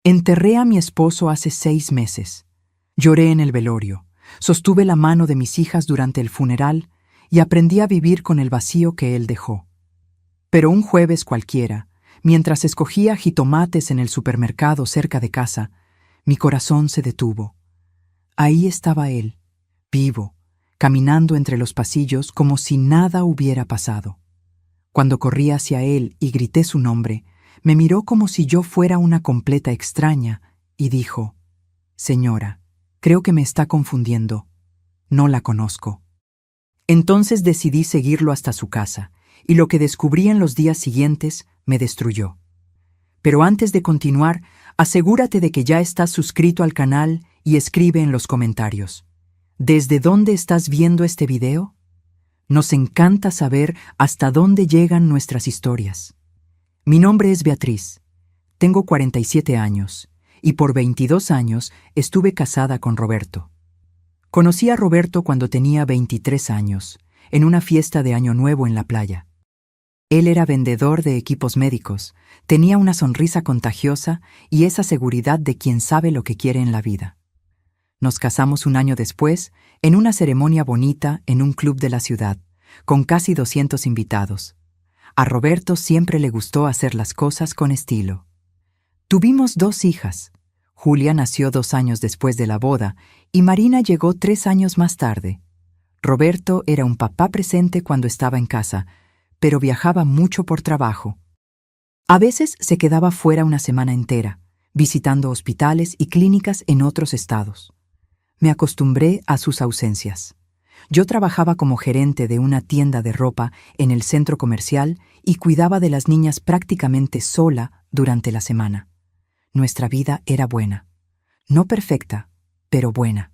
Enterré a mi esposo hace 6 meses. Lloré en el velorio, sostuve la mano de mis hijas durante el funeral y aprendí a vivir con el vacío que él dejó. Pero un jueves cualquiera, mientras escogía jitomates en el supermercado cerca de casa, mi corazón se detuvo. Ahí estaba él, vivo, caminando entre los pasillos como si nada hubiera pasado. Cuando corrí hacia él y grité su nombre, me miró como si yo fuera una completa extraña y dijo: «Señora, creo que me está confundiendo. No la conozco». Entonces decidí seguirlo hasta su casa, y lo que descubrí en los días siguientes me destruyó. Pero antes de continuar, asegúrate de que ya estás suscrito al canal y escribe en los comentarios: ¿desde dónde estás viendo este video? Nos encanta saber hasta dónde llegan nuestras historias. Mi nombre es Beatriz. Tengo 47 años y por 22 años estuve casada con Roberto. Conocí a Roberto cuando tenía 23 años, en una fiesta de Año Nuevo en la playa. Él era vendedor de equipos médicos, tenía una sonrisa contagiosa y esa seguridad de quien sabe lo que quiere en la vida. Nos casamos un año después, en una ceremonia bonita en un club de la ciudad, con casi 200 invitados. A Roberto siempre le gustó hacer las cosas con estilo. Tuvimos 2 hijas. Julia nació 2 años después de la boda y Marina llegó 3 años más tarde. Roberto era un papá presente cuando estaba en casa, pero viajaba mucho por trabajo. A veces se quedaba fuera una semana entera, visitando hospitales y clínicas en otros estados. Me acostumbré a sus ausencias. Yo trabajaba como gerente de una tienda de ropa en el centro comercial y cuidaba de las niñas prácticamente sola durante la semana. Nuestra vida era buena. No perfecta, pero buena.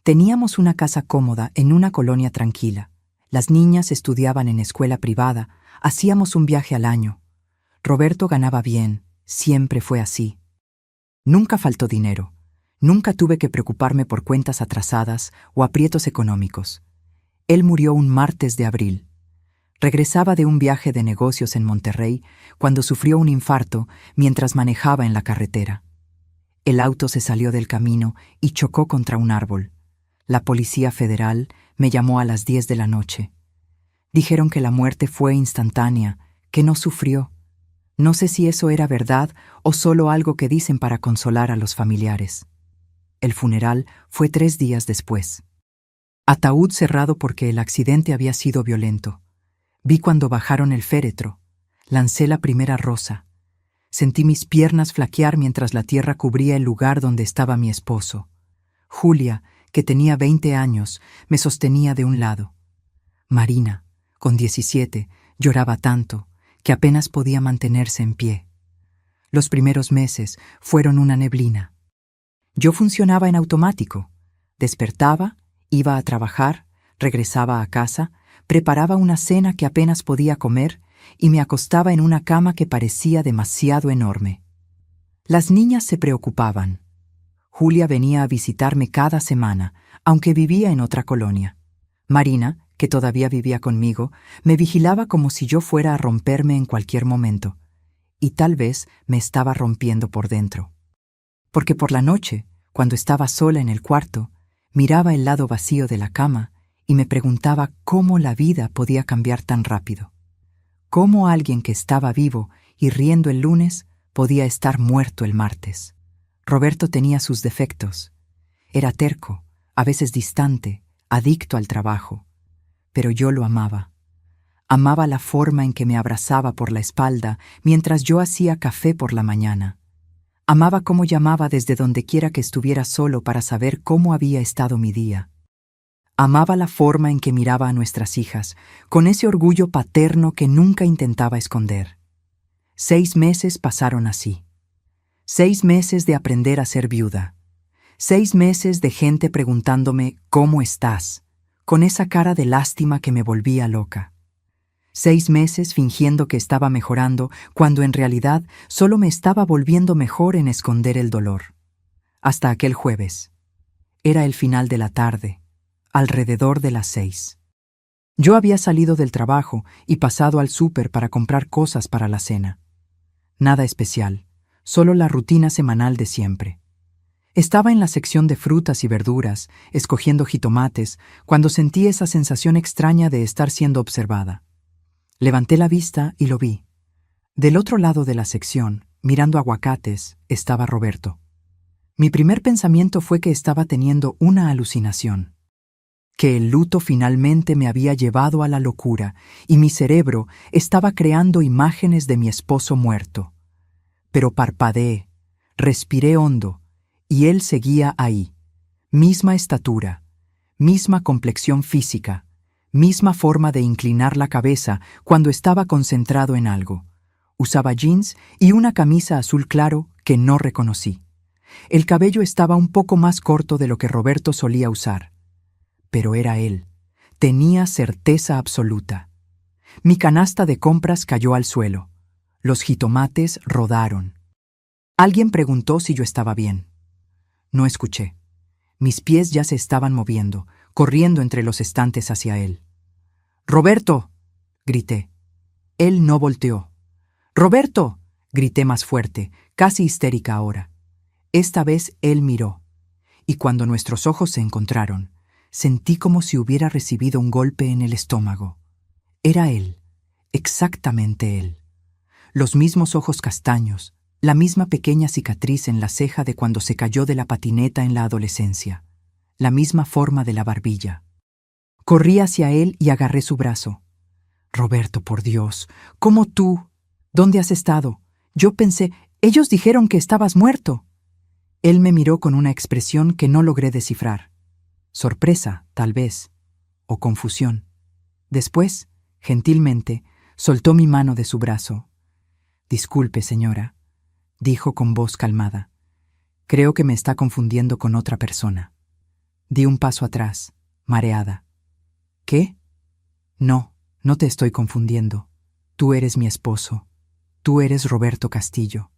Teníamos una casa cómoda en una colonia tranquila. Las niñas estudiaban en escuela privada, hacíamos un viaje al año. Roberto ganaba bien, siempre fue así. Nunca faltó dinero. Nunca tuve que preocuparme por cuentas atrasadas o aprietos económicos. Él murió un martes de abril. Regresaba de un viaje de negocios en Monterrey cuando sufrió un infarto mientras manejaba en la carretera. El auto se salió del camino y chocó contra un árbol. La Policía Federal me llamó a las 10 de la noche. Dijeron que la muerte fue instantánea, que no sufrió. No sé si eso era verdad o solo algo que dicen para consolar a los familiares. El funeral fue 3 días después. Ataúd cerrado porque el accidente había sido violento. Vi cuando bajaron el féretro. Lancé la primera rosa. Sentí mis piernas flaquear mientras la tierra cubría el lugar donde estaba mi esposo. Julia, que tenía 20 años, me sostenía de un lado. Marina, con 17, lloraba tanto que apenas podía mantenerse en pie. Los primeros meses fueron una neblina. Yo funcionaba en automático. Despertaba, iba a trabajar, regresaba a casa, preparaba una cena que apenas podía comer y me acostaba en una cama que parecía demasiado enorme. Las niñas se preocupaban. Julia venía a visitarme cada semana, aunque vivía en otra colonia. Marina, que todavía vivía conmigo, me vigilaba como si yo fuera a romperme en cualquier momento. Y tal vez me estaba rompiendo por dentro. Porque por la noche, cuando estaba sola en el cuarto, miraba el lado vacío de la cama y me preguntaba cómo la vida podía cambiar tan rápido. Cómo alguien que estaba vivo y riendo el lunes podía estar muerto el martes. Roberto tenía sus defectos. Era terco, a veces distante, adicto al trabajo. Pero yo lo amaba. Amaba la forma en que me abrazaba por la espalda mientras yo hacía café por la mañana. Amaba cómo llamaba desde donde quiera que estuviera solo para saber cómo había estado mi día. Amaba la forma en que miraba a nuestras hijas, con ese orgullo paterno que nunca intentaba esconder. 6 meses pasaron así. 6 meses de aprender a ser viuda. 6 meses de gente preguntándome ¿cómo estás?, con esa cara de lástima que me volvía loca. 6 meses fingiendo que estaba mejorando cuando en realidad solo me estaba volviendo mejor en esconder el dolor. Hasta aquel jueves. Era el final de la tarde, alrededor de las 6. Yo había salido del trabajo y pasado al súper para comprar cosas para la cena. Nada especial, solo la rutina semanal de siempre. Estaba en la sección de frutas y verduras, escogiendo jitomates, cuando sentí esa sensación extraña de estar siendo observada. Levanté la vista y lo vi. Del otro lado de la sección, mirando aguacates, estaba Roberto. Mi primer pensamiento fue que estaba teniendo una alucinación, que el luto finalmente me había llevado a la locura y mi cerebro estaba creando imágenes de mi esposo muerto. Pero parpadeé, respiré hondo, y él seguía ahí. Misma estatura, misma complexión física, misma forma de inclinar la cabeza cuando estaba concentrado en algo. Usaba jeans y una camisa azul claro que no reconocí. El cabello estaba un poco más corto de lo que Roberto solía usar. Pero era él. Tenía certeza absoluta. Mi canasta de compras cayó al suelo. Los jitomates rodaron. Alguien preguntó si yo estaba bien. No escuché. Mis pies ya se estaban moviendo, corriendo entre los estantes hacia él. ¡Roberto!, grité. Él no volteó. ¡Roberto!, grité más fuerte, casi histérica ahora. Esta vez él miró, y cuando nuestros ojos se encontraron, sentí como si hubiera recibido un golpe en el estómago. Era él, exactamente él. Los mismos ojos castaños, la misma pequeña cicatriz en la ceja de cuando se cayó de la patineta en la adolescencia, la misma forma de la barbilla. Corrí hacia él y agarré su brazo. Roberto, por Dios, ¿cómo tú? ¿Dónde has estado? Yo pensé, ellos dijeron que estabas muerto. Él me miró con una expresión que no logré descifrar. Sorpresa, tal vez, o confusión. Después, gentilmente, soltó mi mano de su brazo. Disculpe, señora, dijo con voz calmada. Creo que me está confundiendo con otra persona. Di un paso atrás, mareada. ¿Qué? No, no te estoy confundiendo. Tú eres mi esposo. Tú eres Roberto Castillo.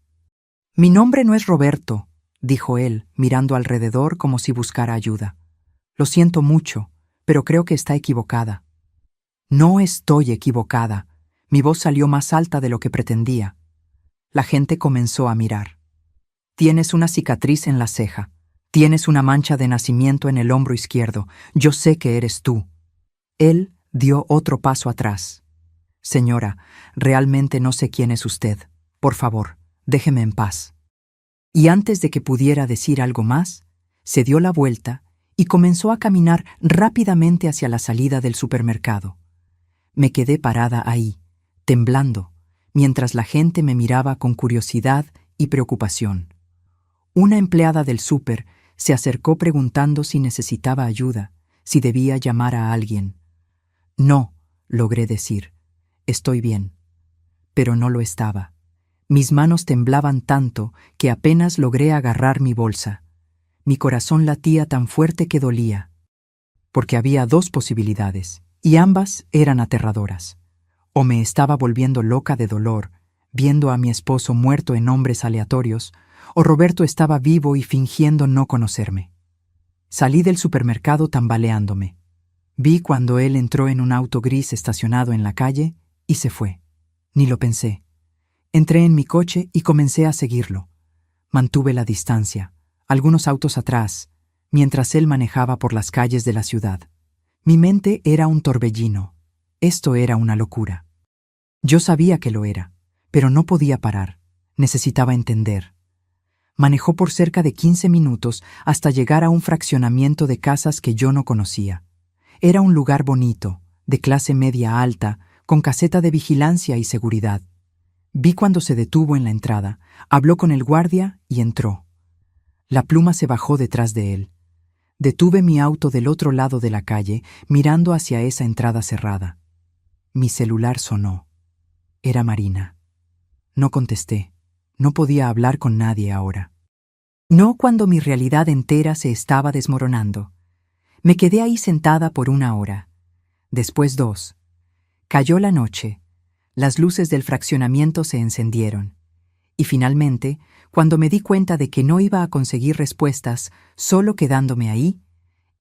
Mi nombre no es Roberto, dijo él, mirando alrededor como si buscara ayuda. Lo siento mucho, pero creo que está equivocada. No estoy equivocada. Mi voz salió más alta de lo que pretendía. La gente comenzó a mirar. Tienes una cicatriz en la ceja. Tienes una mancha de nacimiento en el hombro izquierdo. Yo sé que eres tú. Él dio otro paso atrás. Señora, realmente no sé quién es usted. Por favor, déjeme en paz. Y antes de que pudiera decir algo más, se dio la vuelta y comenzó a caminar rápidamente hacia la salida del supermercado. Me quedé parada ahí, temblando, mientras la gente me miraba con curiosidad y preocupación. Una empleada del súper se acercó preguntando si necesitaba ayuda, si debía llamar a alguien. No, logré decir. Estoy bien. Pero no lo estaba. Mis manos temblaban tanto que apenas logré agarrar mi bolsa. Mi corazón latía tan fuerte que dolía. Porque había dos posibilidades, y ambas eran aterradoras. O me estaba volviendo loca de dolor, viendo a mi esposo muerto en nombres aleatorios, o Roberto estaba vivo y fingiendo no conocerme. Salí del supermercado tambaleándome. Vi cuando él entró en un auto gris estacionado en la calle y se fue. Ni lo pensé. Entré en mi coche y comencé a seguirlo. Mantuve la distancia, algunos autos atrás, mientras él manejaba por las calles de la ciudad. Mi mente era un torbellino. Esto era una locura. Yo sabía que lo era, pero no podía parar. Necesitaba entender. Manejó por cerca de 15 minutos hasta llegar a un fraccionamiento de casas que yo no conocía. Era un lugar bonito, de clase media alta, con caseta de vigilancia y seguridad. Vi cuando se detuvo en la entrada, habló con el guardia y entró. La pluma se bajó detrás de él. Detuve mi auto del otro lado de la calle, mirando hacia esa entrada cerrada. Mi celular sonó. Era Marina. No contesté. No podía hablar con nadie ahora. No cuando mi realidad entera se estaba desmoronando. Me quedé ahí sentada por 1 hora. Después 2. Cayó la noche. Las luces del fraccionamiento se encendieron. Y finalmente, cuando me di cuenta de que no iba a conseguir respuestas solo quedándome ahí,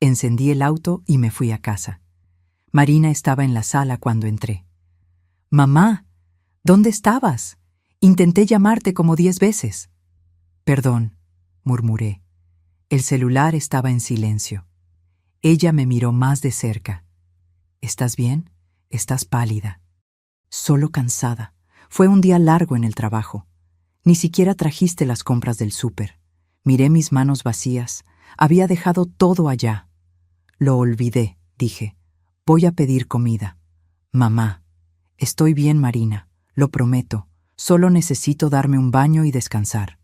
encendí el auto y me fui a casa. Marina estaba en la sala cuando entré. «Mamá, ¿dónde estabas? Intenté llamarte como 10 veces». Perdón, murmuré. El celular estaba en silencio. Ella me miró más de cerca. ¿Estás bien? Estás pálida. Solo cansada. Fue un día largo en el trabajo. Ni siquiera trajiste las compras del súper. Miré mis manos vacías. Había dejado todo allá. Lo olvidé, dije. Voy a pedir comida. Mamá. Estoy bien, Marina. Lo prometo. Solo necesito darme un baño y descansar.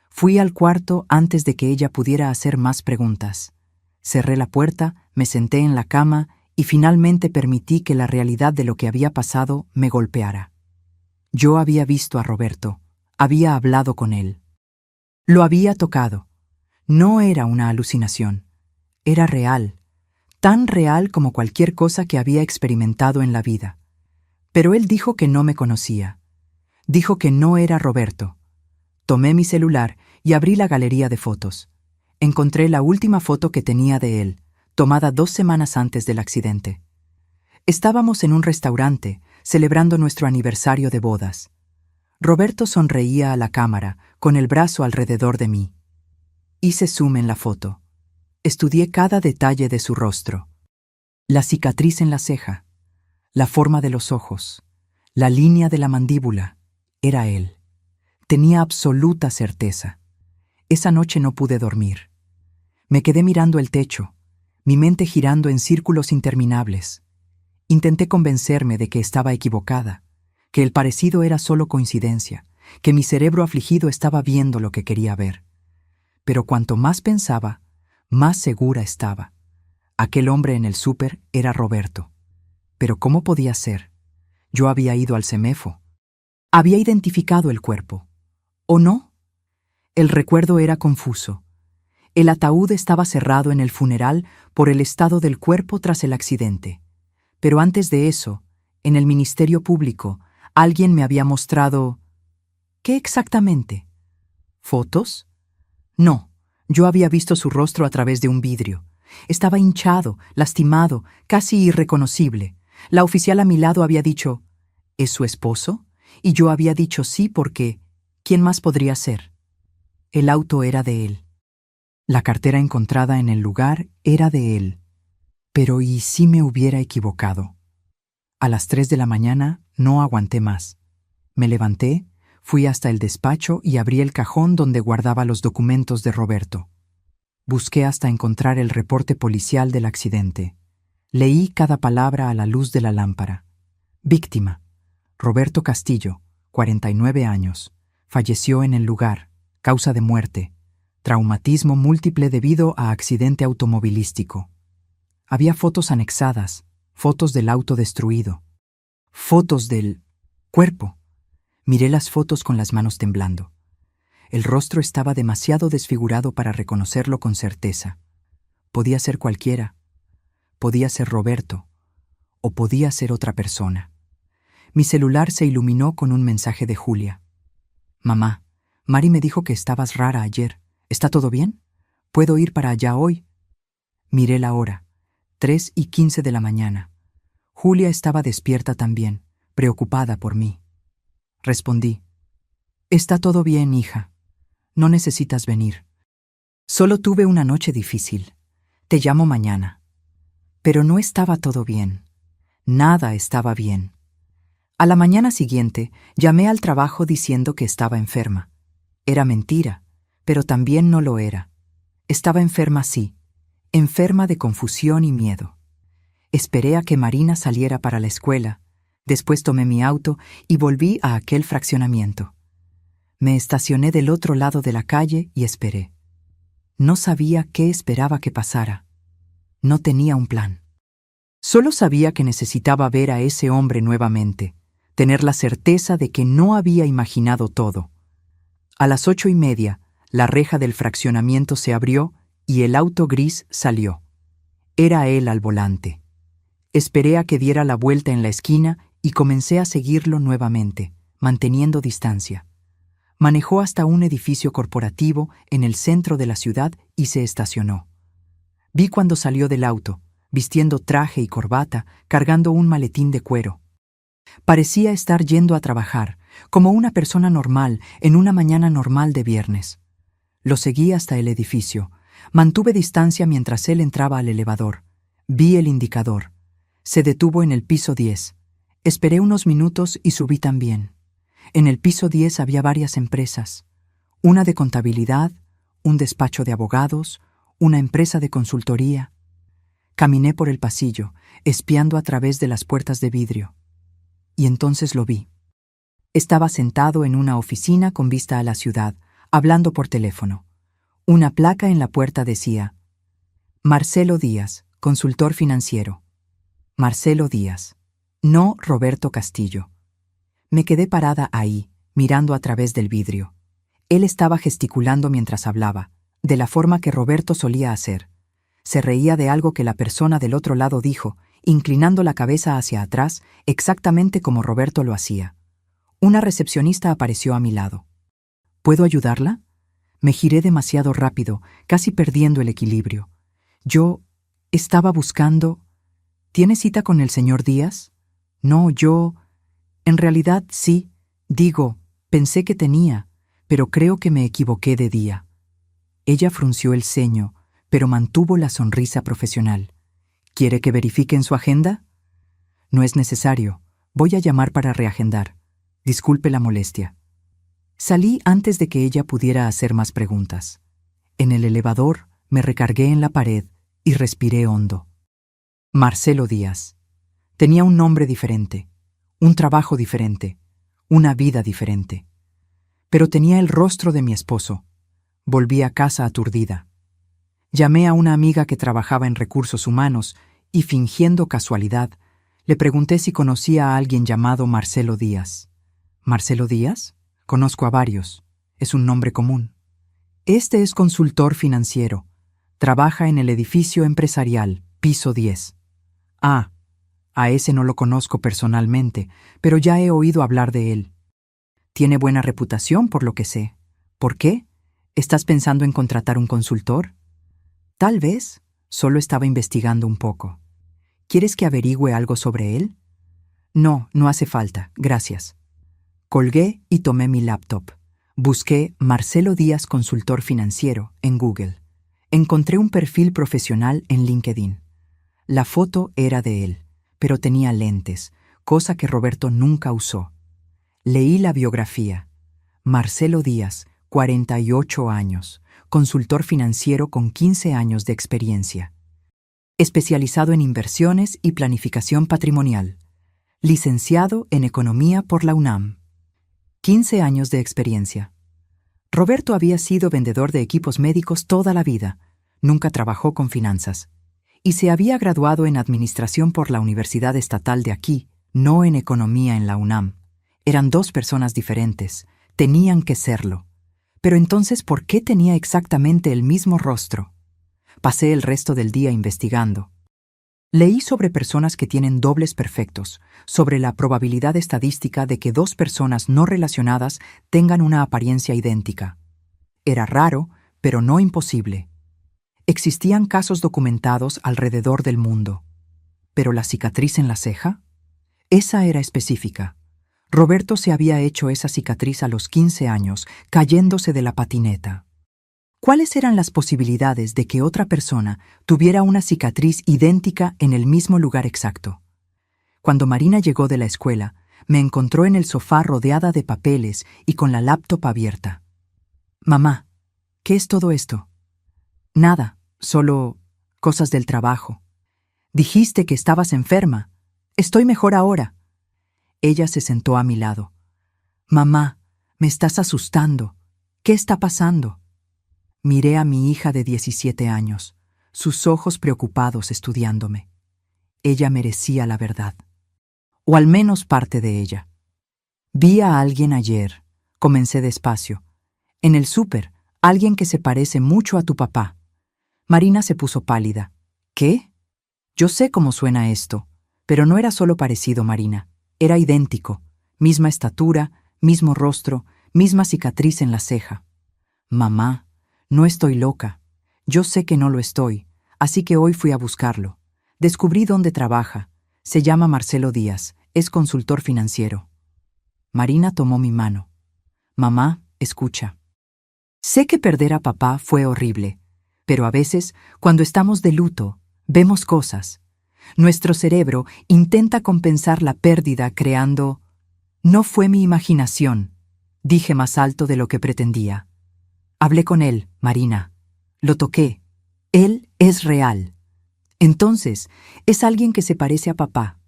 Fui al cuarto antes de que ella pudiera hacer más preguntas. Cerré la puerta, me senté en la cama y finalmente permití que la realidad de lo que había pasado me golpeara. Yo había visto a Roberto, había hablado con él. Lo había tocado. No era una alucinación. Era real, tan real como cualquier cosa que había experimentado en la vida. Pero él dijo que no me conocía. Dijo que no era Roberto. Tomé mi celular y abrí la galería de fotos. Encontré la última foto que tenía de él, tomada 2 semanas antes del accidente. Estábamos en un restaurante, celebrando nuestro aniversario de bodas. Roberto sonreía a la cámara, con el brazo alrededor de mí. Hice zoom en la foto. Estudié cada detalle de su rostro. La cicatriz en la ceja, la forma de los ojos, la línea de la mandíbula. Era él. Tenía absoluta certeza. Esa noche no pude dormir. Me quedé mirando el techo, mi mente girando en círculos interminables. Intenté convencerme de que estaba equivocada, que el parecido era solo coincidencia, que mi cerebro afligido estaba viendo lo que quería ver. Pero cuanto más pensaba, más segura estaba. Aquel hombre en el súper era Roberto. Pero ¿cómo podía ser? Yo había ido al CEMEFO. Había identificado el cuerpo. ¿O no? El recuerdo era confuso. El ataúd estaba cerrado en el funeral por el estado del cuerpo tras el accidente. Pero antes de eso, en el Ministerio Público, alguien me había mostrado... ¿Qué exactamente? ¿Fotos? No, yo había visto su rostro a través de un vidrio. Estaba hinchado, lastimado, casi irreconocible. La oficial a mi lado había dicho, ¿es su esposo? Y yo había dicho sí porque, ¿quién más podría ser? El auto era de él. La cartera encontrada en el lugar era de él. Pero ¿y si me hubiera equivocado? A las 3 de la mañana no aguanté más. Me levanté, fui hasta el despacho y abrí el cajón donde guardaba los documentos de Roberto. Busqué hasta encontrar el reporte policial del accidente. Leí cada palabra a la luz de la lámpara. Víctima: Roberto Castillo, 49 años. Falleció en el lugar. Causa de muerte: traumatismo múltiple debido a accidente automovilístico. Había fotos anexadas, fotos del auto destruido, fotos del cuerpo. Miré las fotos con las manos temblando. El rostro estaba demasiado desfigurado para reconocerlo con certeza. Podía ser cualquiera. Podía ser Roberto. O podía ser otra persona. Mi celular se iluminó con un mensaje de Julia. Mamá, Mari me dijo que estabas rara ayer. ¿Está todo bien? ¿Puedo ir para allá hoy? Miré la hora. 3:15 de la mañana. Julia estaba despierta también, preocupada por mí. Respondí: Está todo bien, hija. No necesitas venir. Solo tuve una noche difícil. Te llamo mañana. Pero no estaba todo bien. Nada estaba bien. A la mañana siguiente, llamé al trabajo diciendo que estaba enferma. Era mentira, pero también no lo era. Estaba enferma, sí. Enferma de confusión y miedo. Esperé a que Marina saliera para la escuela. Después tomé mi auto y volví a aquel fraccionamiento. Me estacioné del otro lado de la calle y esperé. No sabía qué esperaba que pasara. No tenía un plan. Solo sabía que necesitaba ver a ese hombre nuevamente, tener la certeza de que no había imaginado todo. A las 8:30, la reja del fraccionamiento se abrió y el auto gris salió. Era él al volante. Esperé a que diera la vuelta en la esquina y comencé a seguirlo nuevamente, manteniendo distancia. Manejó hasta un edificio corporativo en el centro de la ciudad y se estacionó. Vi cuando salió del auto, vistiendo traje y corbata, cargando un maletín de cuero. Parecía estar yendo a trabajar, como una persona normal en una mañana normal de viernes. Lo seguí hasta el edificio. Mantuve distancia mientras él entraba al elevador. Vi el indicador. Se detuvo en el piso 10. Esperé unos minutos y subí también. En el piso 10 había varias empresas. Una de contabilidad, un despacho de abogados, una empresa de consultoría. Caminé por el pasillo, espiando a través de las puertas de vidrio. Y entonces lo vi. Estaba sentado en una oficina con vista a la ciudad, hablando por teléfono. Una placa en la puerta decía: Marcelo Díaz, consultor financiero. Marcelo Díaz. No Roberto Castillo. Me quedé parada ahí, mirando a través del vidrio. Él estaba gesticulando mientras hablaba, de la forma que Roberto solía hacer. Se reía de algo que la persona del otro lado dijo, inclinando la cabeza hacia atrás, exactamente como Roberto lo hacía. Una recepcionista apareció a mi lado. ¿Puedo ayudarla? Me giré demasiado rápido, casi perdiendo el equilibrio. Yo estaba buscando... ¿Tiene cita con el señor Díaz? No, yo... En realidad sí. Digo, pensé que tenía, pero creo que me equivoqué de día. Ella frunció el ceño, pero mantuvo la sonrisa profesional. ¿Quiere que verifique en su agenda? No es necesario. Voy a llamar para reagendar. Disculpe la molestia. Salí antes de que ella pudiera hacer más preguntas. En el elevador me recargué en la pared y respiré hondo. Marcelo Díaz. Tenía un nombre diferente, un trabajo diferente, una vida diferente. Pero tenía el rostro de mi esposo. Volví a casa aturdida. Llamé a una amiga que trabajaba en recursos humanos y, fingiendo casualidad, le pregunté si conocía a alguien llamado Marcelo Díaz. ¿Marcelo Díaz? Conozco a varios. Es un nombre común. Este es consultor financiero. Trabaja en el edificio empresarial, piso 10. Ah, a ese no lo conozco personalmente, pero ya he oído hablar de él. Tiene buena reputación, por lo que sé. ¿Por qué? ¿Estás pensando en contratar un consultor? Tal vez. Solo estaba investigando un poco. ¿Quieres que averigüe algo sobre él? No, no hace falta, gracias. Colgué y tomé mi laptop. Busqué Marcelo Díaz Consultor Financiero en Google. Encontré un perfil profesional en LinkedIn. La foto era de él, pero tenía lentes, cosa que Roberto nunca usó. Leí la biografía. Marcelo Díaz, 48 años, consultor financiero con 15 años de experiencia. Especializado en inversiones y planificación patrimonial. Licenciado en Economía por la UNAM. 15 años de experiencia. Roberto había sido vendedor de equipos médicos toda la vida. Nunca trabajó con finanzas. Y se había graduado en Administración por la Universidad Estatal de aquí, no en Economía en la UNAM. Eran dos personas diferentes. Tenían que serlo. Pero entonces, ¿por qué tenía exactamente el mismo rostro? Pasé el resto del día investigando. Leí sobre personas que tienen dobles perfectos, sobre la probabilidad estadística de que dos personas no relacionadas tengan una apariencia idéntica. Era raro, pero no imposible. Existían casos documentados alrededor del mundo. ¿Pero la cicatriz en la ceja? Esa era específica. Roberto se había hecho esa cicatriz a los 15 años, cayéndose de la patineta. ¿Cuáles eran las posibilidades de que otra persona tuviera una cicatriz idéntica en el mismo lugar exacto? Cuando Marina llegó de la escuela, me encontró en el sofá rodeada de papeles y con la laptop abierta. Mamá, ¿qué es todo esto? Nada, solo cosas del trabajo. Dijiste que estabas enferma. Estoy mejor ahora. Ella se sentó a mi lado. Mamá, me estás asustando. ¿Qué está pasando? Miré a mi hija de 17 años, sus ojos preocupados estudiándome. Ella merecía la verdad. O al menos parte de ella. Vi a alguien ayer, comencé despacio. En el súper, alguien que se parece mucho a tu papá. Marina se puso pálida. ¿Qué? Yo sé cómo suena esto, pero no era solo parecido, Marina. Era idéntico. Misma estatura, mismo rostro, misma cicatriz en la ceja. Mamá, no estoy loca. Yo sé que no lo estoy, así que hoy fui a buscarlo. Descubrí dónde trabaja. Se llama Marcelo Díaz, es consultor financiero. Marina tomó mi mano. Mamá, escucha. Sé que perder a papá fue horrible, pero a veces, cuando estamos de luto, vemos cosas. Nuestro cerebro intenta compensar la pérdida creando... No fue mi imaginación, dije más alto de lo que pretendía. Hablé con él, Marina. Lo toqué. Él es real. Entonces, es alguien que se parece a papá.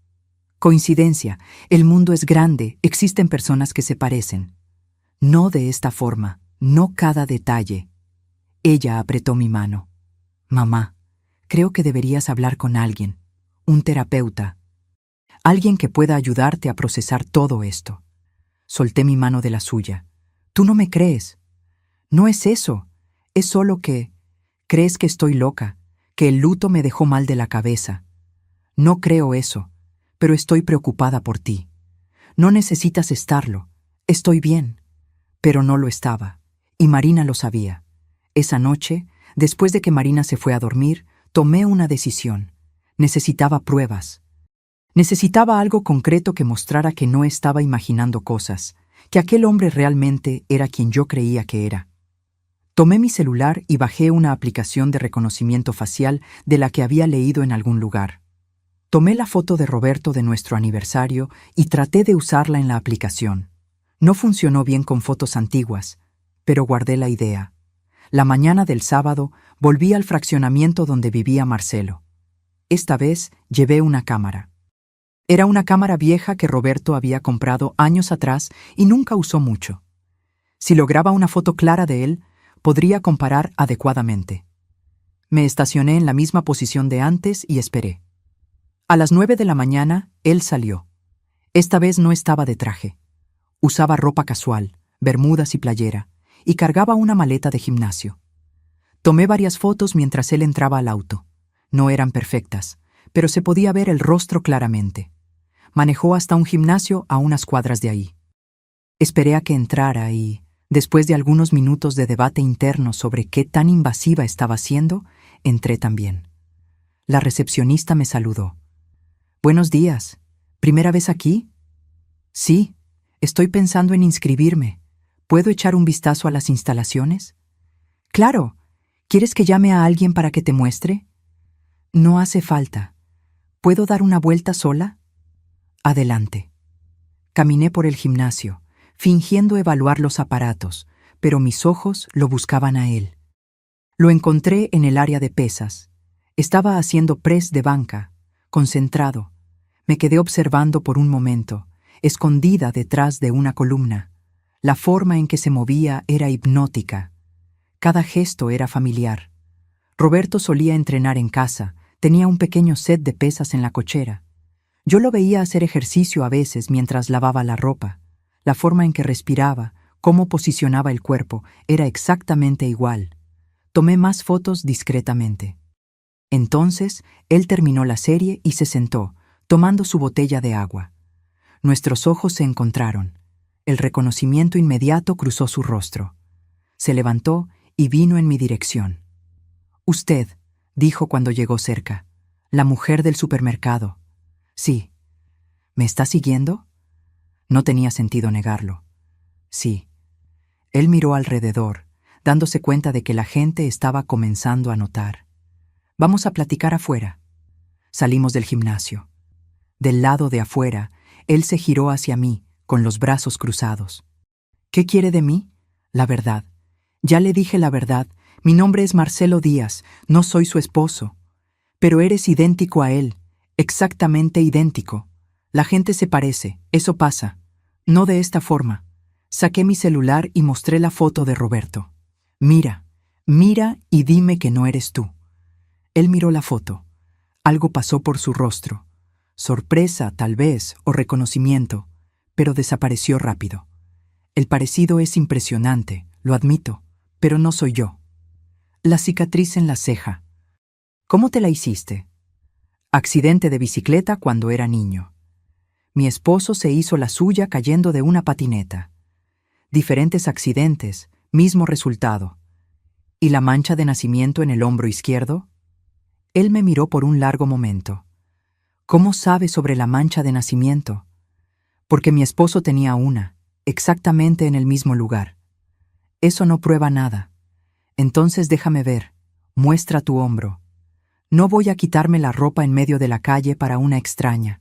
Coincidencia, el mundo es grande, existen personas que se parecen. No de esta forma, no cada detalle. Ella apretó mi mano. Mamá, creo que deberías hablar con alguien, un terapeuta, alguien que pueda ayudarte a procesar todo esto. Solté mi mano de la suya. Tú no me crees. No es eso, es solo que... Crees que estoy loca, que el luto me dejó mal de la cabeza. No creo eso, pero estoy preocupada por ti. No necesitas estarlo, estoy bien. Pero no lo estaba, y Marina lo sabía. Esa noche, después de que Marina se fue a dormir, tomé una decisión. Necesitaba pruebas. Necesitaba algo concreto que mostrara que no estaba imaginando cosas, que aquel hombre realmente era quien yo creía que era. Tomé mi celular y bajé una aplicación de reconocimiento facial de la que había leído en algún lugar. Tomé la foto de Roberto de nuestro aniversario y traté de usarla en la aplicación. No funcionó bien con fotos antiguas, pero guardé la idea. La mañana del sábado volví al fraccionamiento donde vivía Marcelo. Esta vez llevé una cámara. Era una cámara vieja que Roberto había comprado años atrás y nunca usó mucho. Si lograba una foto clara de él, podría comparar adecuadamente. Me estacioné en la misma posición de antes y esperé. A las 9 de la mañana, él salió. Esta vez no estaba de traje. Usaba ropa casual, bermudas y playera, y cargaba una maleta de gimnasio. Tomé varias fotos mientras él entraba al auto. No eran perfectas, pero se podía ver el rostro claramente. Manejó hasta un gimnasio a unas cuadras de ahí. Esperé a que entrara y, después de algunos minutos de debate interno sobre qué tan invasiva estaba siendo, entré también. La recepcionista me saludó. «Buenos días. ¿Primera vez aquí?» «Sí, estoy pensando en inscribirme. ¿Puedo echar un vistazo a las instalaciones?» «Claro. ¿Quieres que llame a alguien para que te muestre?» «No hace falta. ¿Puedo dar una vuelta sola?» «Adelante». Caminé por el gimnasio, fingiendo evaluar los aparatos, pero mis ojos lo buscaban a él. Lo encontré en el área de pesas. Estaba haciendo press de banca, concentrado. Me quedé observando por un momento, escondida detrás de una columna. La forma en que se movía era hipnótica. Cada gesto era familiar. Roberto solía entrenar en casa, tenía un pequeño set de pesas en la cochera. Yo lo veía hacer ejercicio a veces mientras lavaba la ropa. La forma en que respiraba, cómo posicionaba el cuerpo, era exactamente igual. Tomé más fotos discretamente. Entonces, él terminó la serie y se sentó, tomando su botella de agua. Nuestros ojos se encontraron. El reconocimiento inmediato cruzó su rostro. Se levantó y vino en mi dirección. «Usted», dijo cuando llegó cerca, «la mujer del supermercado». «Sí». «¿Me está siguiendo?» No tenía sentido negarlo. «Sí». Él miró alrededor, dándose cuenta de que la gente estaba comenzando a notar. «Vamos a platicar afuera». Salimos del gimnasio. Del lado de afuera, él se giró hacia mí, con los brazos cruzados. «¿Qué quiere de mí?» «La verdad. Ya le dije la verdad. Mi nombre es Marcelo Díaz, no soy su esposo. Pero eres idéntico a él, exactamente idéntico. La gente se parece, eso pasa. No de esta forma». Saqué mi celular y mostré la foto de Roberto. «Mira, mira y dime que no eres tú». Él miró la foto. Algo pasó por su rostro. Sorpresa, tal vez, o reconocimiento, pero desapareció rápido. El parecido es impresionante, lo admito, pero no soy yo. La cicatriz en la ceja. ¿Cómo te la hiciste? Accidente de bicicleta cuando era niño. Mi esposo se hizo la suya cayendo de una patineta. Diferentes accidentes, mismo resultado. ¿Y la mancha de nacimiento en el hombro izquierdo? Él me miró por un largo momento. ¿Cómo sabe sobre la mancha de nacimiento? Porque mi esposo tenía una, exactamente en el mismo lugar. Eso no prueba nada. Entonces déjame ver. Muestra tu hombro. No voy a quitarme la ropa en medio de la calle para una extraña.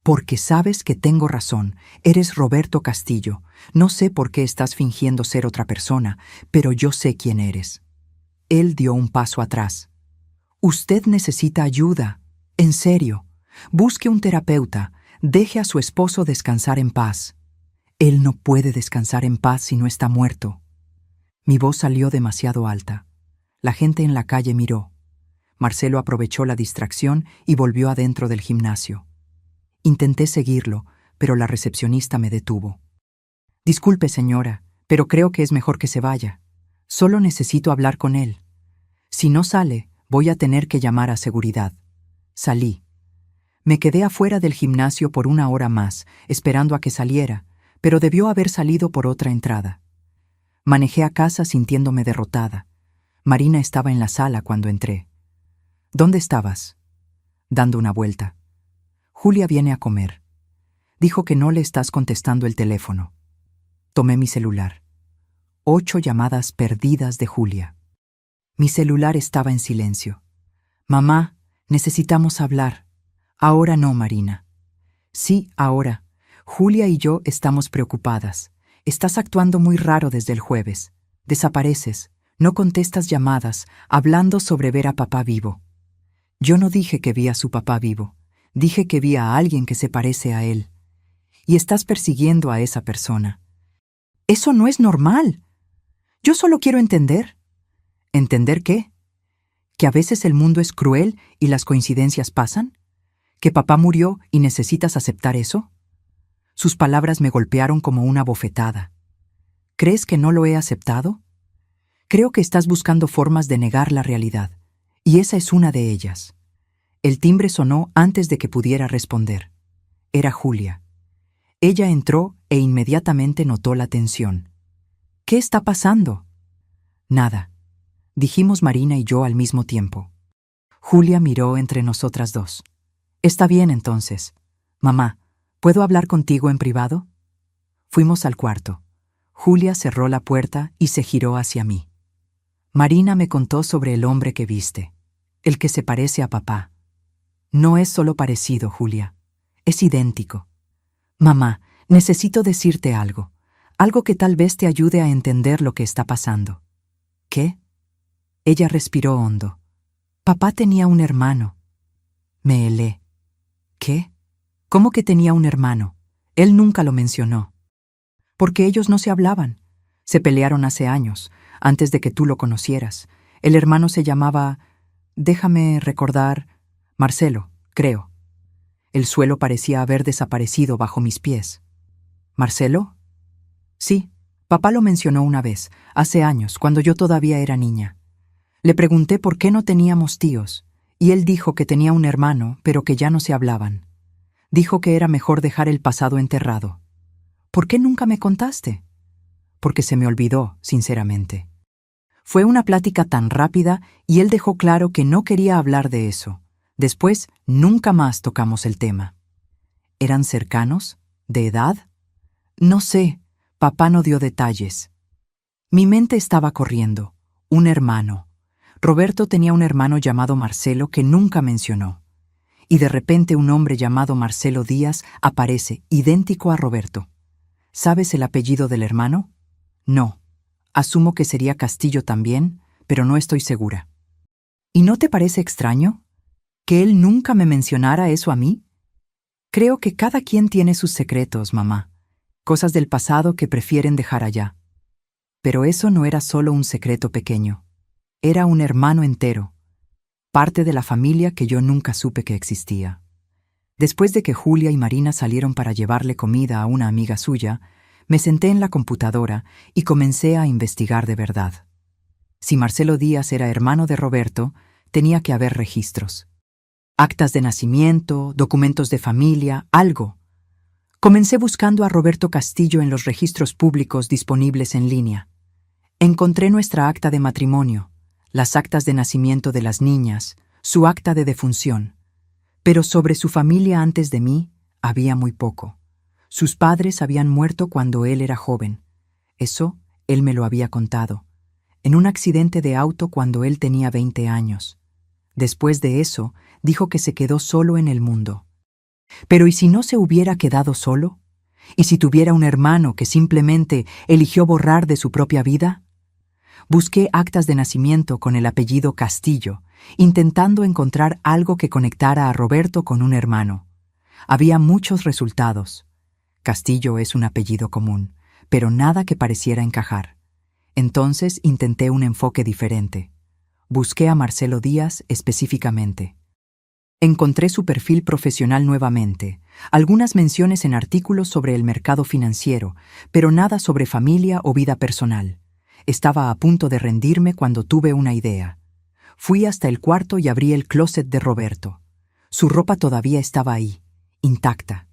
Porque sabes que tengo razón. Eres Roberto Castillo. No sé por qué estás fingiendo ser otra persona, pero yo sé quién eres. Él dio un paso atrás. Usted necesita ayuda. En serio. Busque un terapeuta. Deje a su esposo descansar en paz. Él no puede descansar en paz si no está muerto. Mi voz salió demasiado alta. La gente en la calle miró. Marcelo aprovechó la distracción y volvió adentro del gimnasio. Intenté seguirlo, pero la recepcionista me detuvo. Disculpe, señora, pero creo que es mejor que se vaya. Solo necesito hablar con él. Si no sale, voy a tener que llamar a seguridad. Salí. Me quedé afuera del gimnasio por 1 hora más, esperando a que saliera, pero debió haber salido por otra entrada. Manejé a casa sintiéndome derrotada. Marina estaba en la sala cuando entré. ¿Dónde estabas? Dando una vuelta. Julia viene a comer. Dijo que no le estás contestando el teléfono. Tomé mi celular. 8 llamadas perdidas de Julia. Mi celular estaba en silencio. Mamá, necesitamos hablar. Ahora no, Marina. Sí, ahora. Julia y yo estamos preocupadas. Estás actuando muy raro desde el jueves. Desapareces, no contestas llamadas, hablando sobre ver a papá vivo. Yo no dije que vi a su papá vivo. Dije que vi a alguien que se parece a él. Y estás persiguiendo a esa persona. Eso no es normal. Yo solo quiero entender. ¿Entender qué? ¿Que a veces el mundo es cruel y las coincidencias pasan? ¿Que papá murió y necesitas aceptar eso? Sus palabras me golpearon como una bofetada. ¿Crees que no lo he aceptado? Creo que estás buscando formas de negar la realidad, y esa es una de ellas. El timbre sonó antes de que pudiera responder. Era Julia. Ella entró e inmediatamente notó la tensión. ¿Qué está pasando? Nada, dijimos Marina y yo al mismo tiempo. Julia miró entre nosotras dos. Está bien entonces. Mamá, ¿puedo hablar contigo en privado? Fuimos al cuarto. Julia cerró la puerta y se giró hacia mí. Marina me contó sobre el hombre que viste, el que se parece a papá. No es solo parecido, Julia. Es idéntico. Mamá, necesito decirte algo. Algo que tal vez te ayude a entender lo que está pasando. ¿Qué? Ella respiró hondo. Papá tenía un hermano. Me helé. ¿Qué? ¿Cómo que tenía un hermano? Él nunca lo mencionó. Porque ellos no se hablaban. Se pelearon hace años, antes de que tú lo conocieras. El hermano se llamaba... Déjame recordar... Marcelo, creo. El suelo parecía haber desaparecido bajo mis pies. ¿Marcelo? Sí, papá lo mencionó una vez, hace años, cuando yo todavía era niña. Le pregunté por qué no teníamos tíos, y él dijo que tenía un hermano, pero que ya no se hablaban. Dijo que era mejor dejar el pasado enterrado. ¿Por qué nunca me contaste? Porque se me olvidó, sinceramente. Fue una plática tan rápida y él dejó claro que no quería hablar de eso. Después, nunca más tocamos el tema. ¿Eran cercanos? ¿De edad? No sé, papá no dio detalles. Mi mente estaba corriendo. Un hermano. Roberto tenía un hermano llamado Marcelo que nunca mencionó. Y de repente un hombre llamado Marcelo Díaz aparece, idéntico a Roberto. ¿Sabes el apellido del hermano? No. Asumo que sería Castillo también, pero no estoy segura. ¿Y no te parece extraño? ¿Que él nunca me mencionara eso a mí? Creo que cada quien tiene sus secretos, mamá. Cosas del pasado que prefieren dejar allá. Pero eso no era solo un secreto pequeño. Era un hermano entero. Parte de la familia que yo nunca supe que existía. Después de que Julia y Marina salieron para llevarle comida a una amiga suya, me senté en la computadora y comencé a investigar de verdad. Si Marcelo Díaz era hermano de Roberto, tenía que haber registros. Actas de nacimiento, documentos de familia, algo. Comencé buscando a Roberto Castillo en los registros públicos disponibles en línea. Encontré nuestra acta de matrimonio, las actas de nacimiento de las niñas, su acta de defunción. Pero sobre su familia antes de mí había muy poco. Sus padres habían muerto cuando él era joven. Eso Él me lo había contado, en un accidente de auto cuando él tenía 20 años. Después de eso, dijo que se quedó solo en el mundo. Pero ¿y si no se hubiera quedado solo? ¿Y si tuviera un hermano que simplemente eligió borrar de su propia vida? Busqué actas de nacimiento con el apellido Castillo, intentando encontrar algo que conectara a Roberto con un hermano. Había muchos resultados. Castillo es un apellido común, pero nada que pareciera encajar. Entonces intenté un enfoque diferente. Busqué a Marcelo Díaz específicamente. Encontré su perfil profesional nuevamente, algunas menciones en artículos sobre el mercado financiero, pero nada sobre familia o vida personal. Estaba a punto de rendirme cuando tuve una idea. Fui hasta el cuarto y abrí el closet de Roberto. Su ropa todavía estaba ahí, intacta.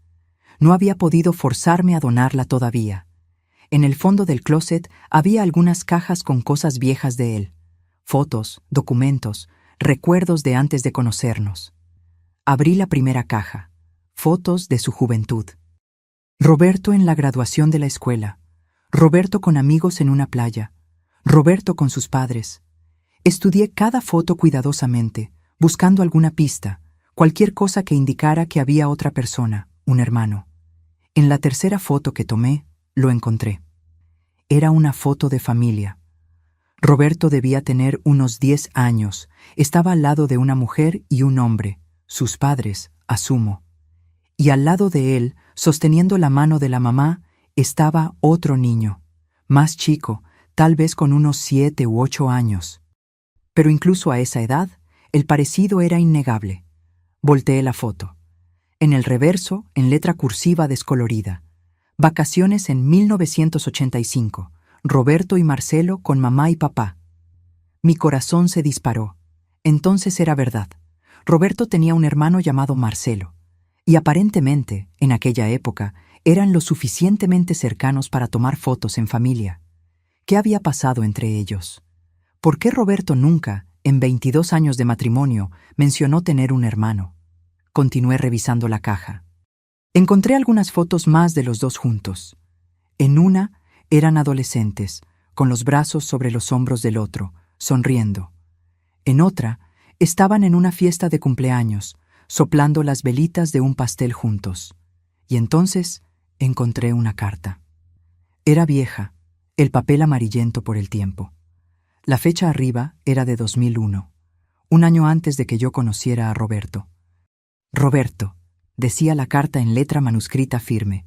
No había podido forzarme a donarla todavía. En el fondo del closet había algunas cajas con cosas viejas de él. Fotos, documentos, recuerdos de antes de conocernos. Abrí la primera caja. Fotos de su juventud. Roberto en la graduación de la escuela. Roberto con amigos en una playa. Roberto con sus padres. Estudié cada foto cuidadosamente, buscando alguna pista, cualquier cosa que indicara que había otra persona, un hermano. En la tercera foto que tomé, lo encontré. Era una foto de familia. Roberto debía tener unos 10 años. Estaba al lado de una mujer y un hombre, sus padres, asumo. Y al lado de él, sosteniendo la mano de la mamá, estaba otro niño, más chico, tal vez con unos 7 u 8 años. Pero incluso a esa edad, el parecido era innegable. Volteé la foto. En el reverso, en letra cursiva descolorida. Vacaciones en 1985. Roberto y Marcelo con mamá y papá. Mi corazón se disparó. Entonces era verdad. Roberto tenía un hermano llamado Marcelo. Y aparentemente, en aquella época, eran lo suficientemente cercanos para tomar fotos en familia. ¿Qué había pasado entre ellos? ¿Por qué Roberto nunca, en 22 años de matrimonio, mencionó tener un hermano? Continué revisando la caja. Encontré algunas fotos más de los dos juntos. En una, eran adolescentes, con los brazos sobre los hombros del otro, sonriendo. En otra, estaban en una fiesta de cumpleaños, soplando las velitas de un pastel juntos. Y entonces encontré una carta. Era vieja, el papel amarillento por el tiempo. La fecha arriba era de 2001, un año antes de que yo conociera a Roberto. Roberto, decía la carta en letra manuscrita firme.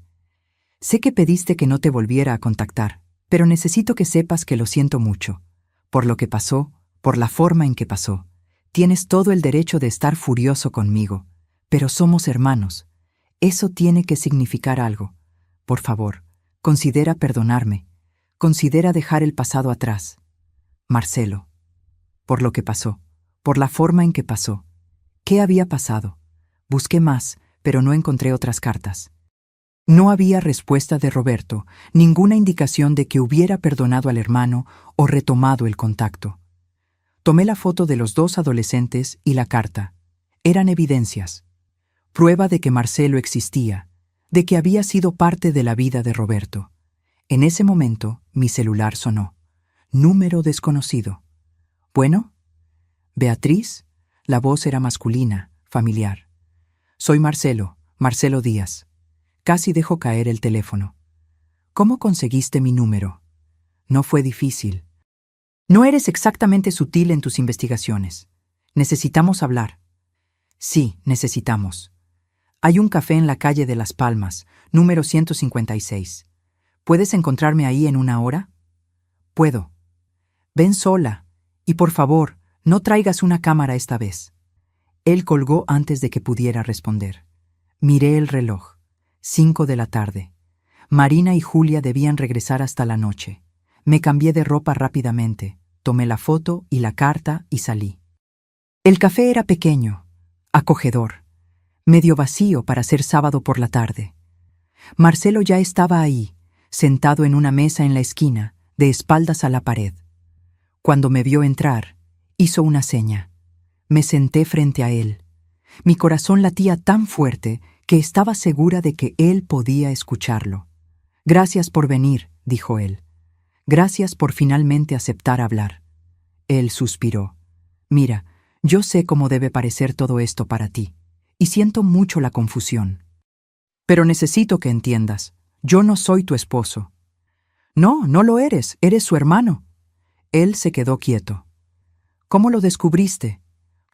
Sé que pediste que no te volviera a contactar, pero necesito que sepas que lo siento mucho. Por lo que pasó, por la forma en que pasó. Tienes todo el derecho de estar furioso conmigo, pero somos hermanos. Eso tiene que significar algo. Por favor, considera perdonarme. Considera dejar el pasado atrás. Marcelo. Por lo que pasó, por la forma en que pasó. ¿Qué había pasado? Busqué más, pero no encontré otras cartas. No había respuesta de Roberto, ninguna indicación de que hubiera perdonado al hermano o retomado el contacto. Tomé la foto de los dos adolescentes y la carta. Eran evidencias. Prueba de que Marcelo existía, de que había sido parte de la vida de Roberto. En ese momento, mi celular sonó. Número desconocido. ¿Bueno? Beatriz. La voz era masculina, familiar. Soy Marcelo, Marcelo Díaz. Casi dejo caer el teléfono. ¿Cómo conseguiste mi número? No fue difícil. No eres exactamente sutil en tus investigaciones. Necesitamos hablar. Sí, necesitamos. Hay un café en la calle de Las Palmas, número 156. ¿Puedes encontrarme ahí en 1 hora? Puedo. Ven sola. Y por favor, no traigas una cámara esta vez. Él colgó antes de que pudiera responder. Miré el reloj. 5 de la tarde. Marina y Julia debían regresar hasta la noche. Me cambié de ropa rápidamente, tomé la foto y la carta y salí. El café era pequeño, acogedor, medio vacío para ser sábado por la tarde. Marcelo ya estaba ahí, sentado en una mesa en la esquina, de espaldas a la pared. Cuando me vio entrar, hizo una seña. Me senté frente a él. Mi corazón latía tan fuerte que estaba segura de que él podía escucharlo. Gracias por venir, dijo él. Gracias por finalmente aceptar hablar. Él suspiró. Mira, yo sé cómo debe parecer todo esto para ti, y siento mucho la confusión. Pero necesito que entiendas, yo no soy tu esposo. No, no lo eres, eres su hermano. Él se quedó quieto. ¿Cómo lo descubriste?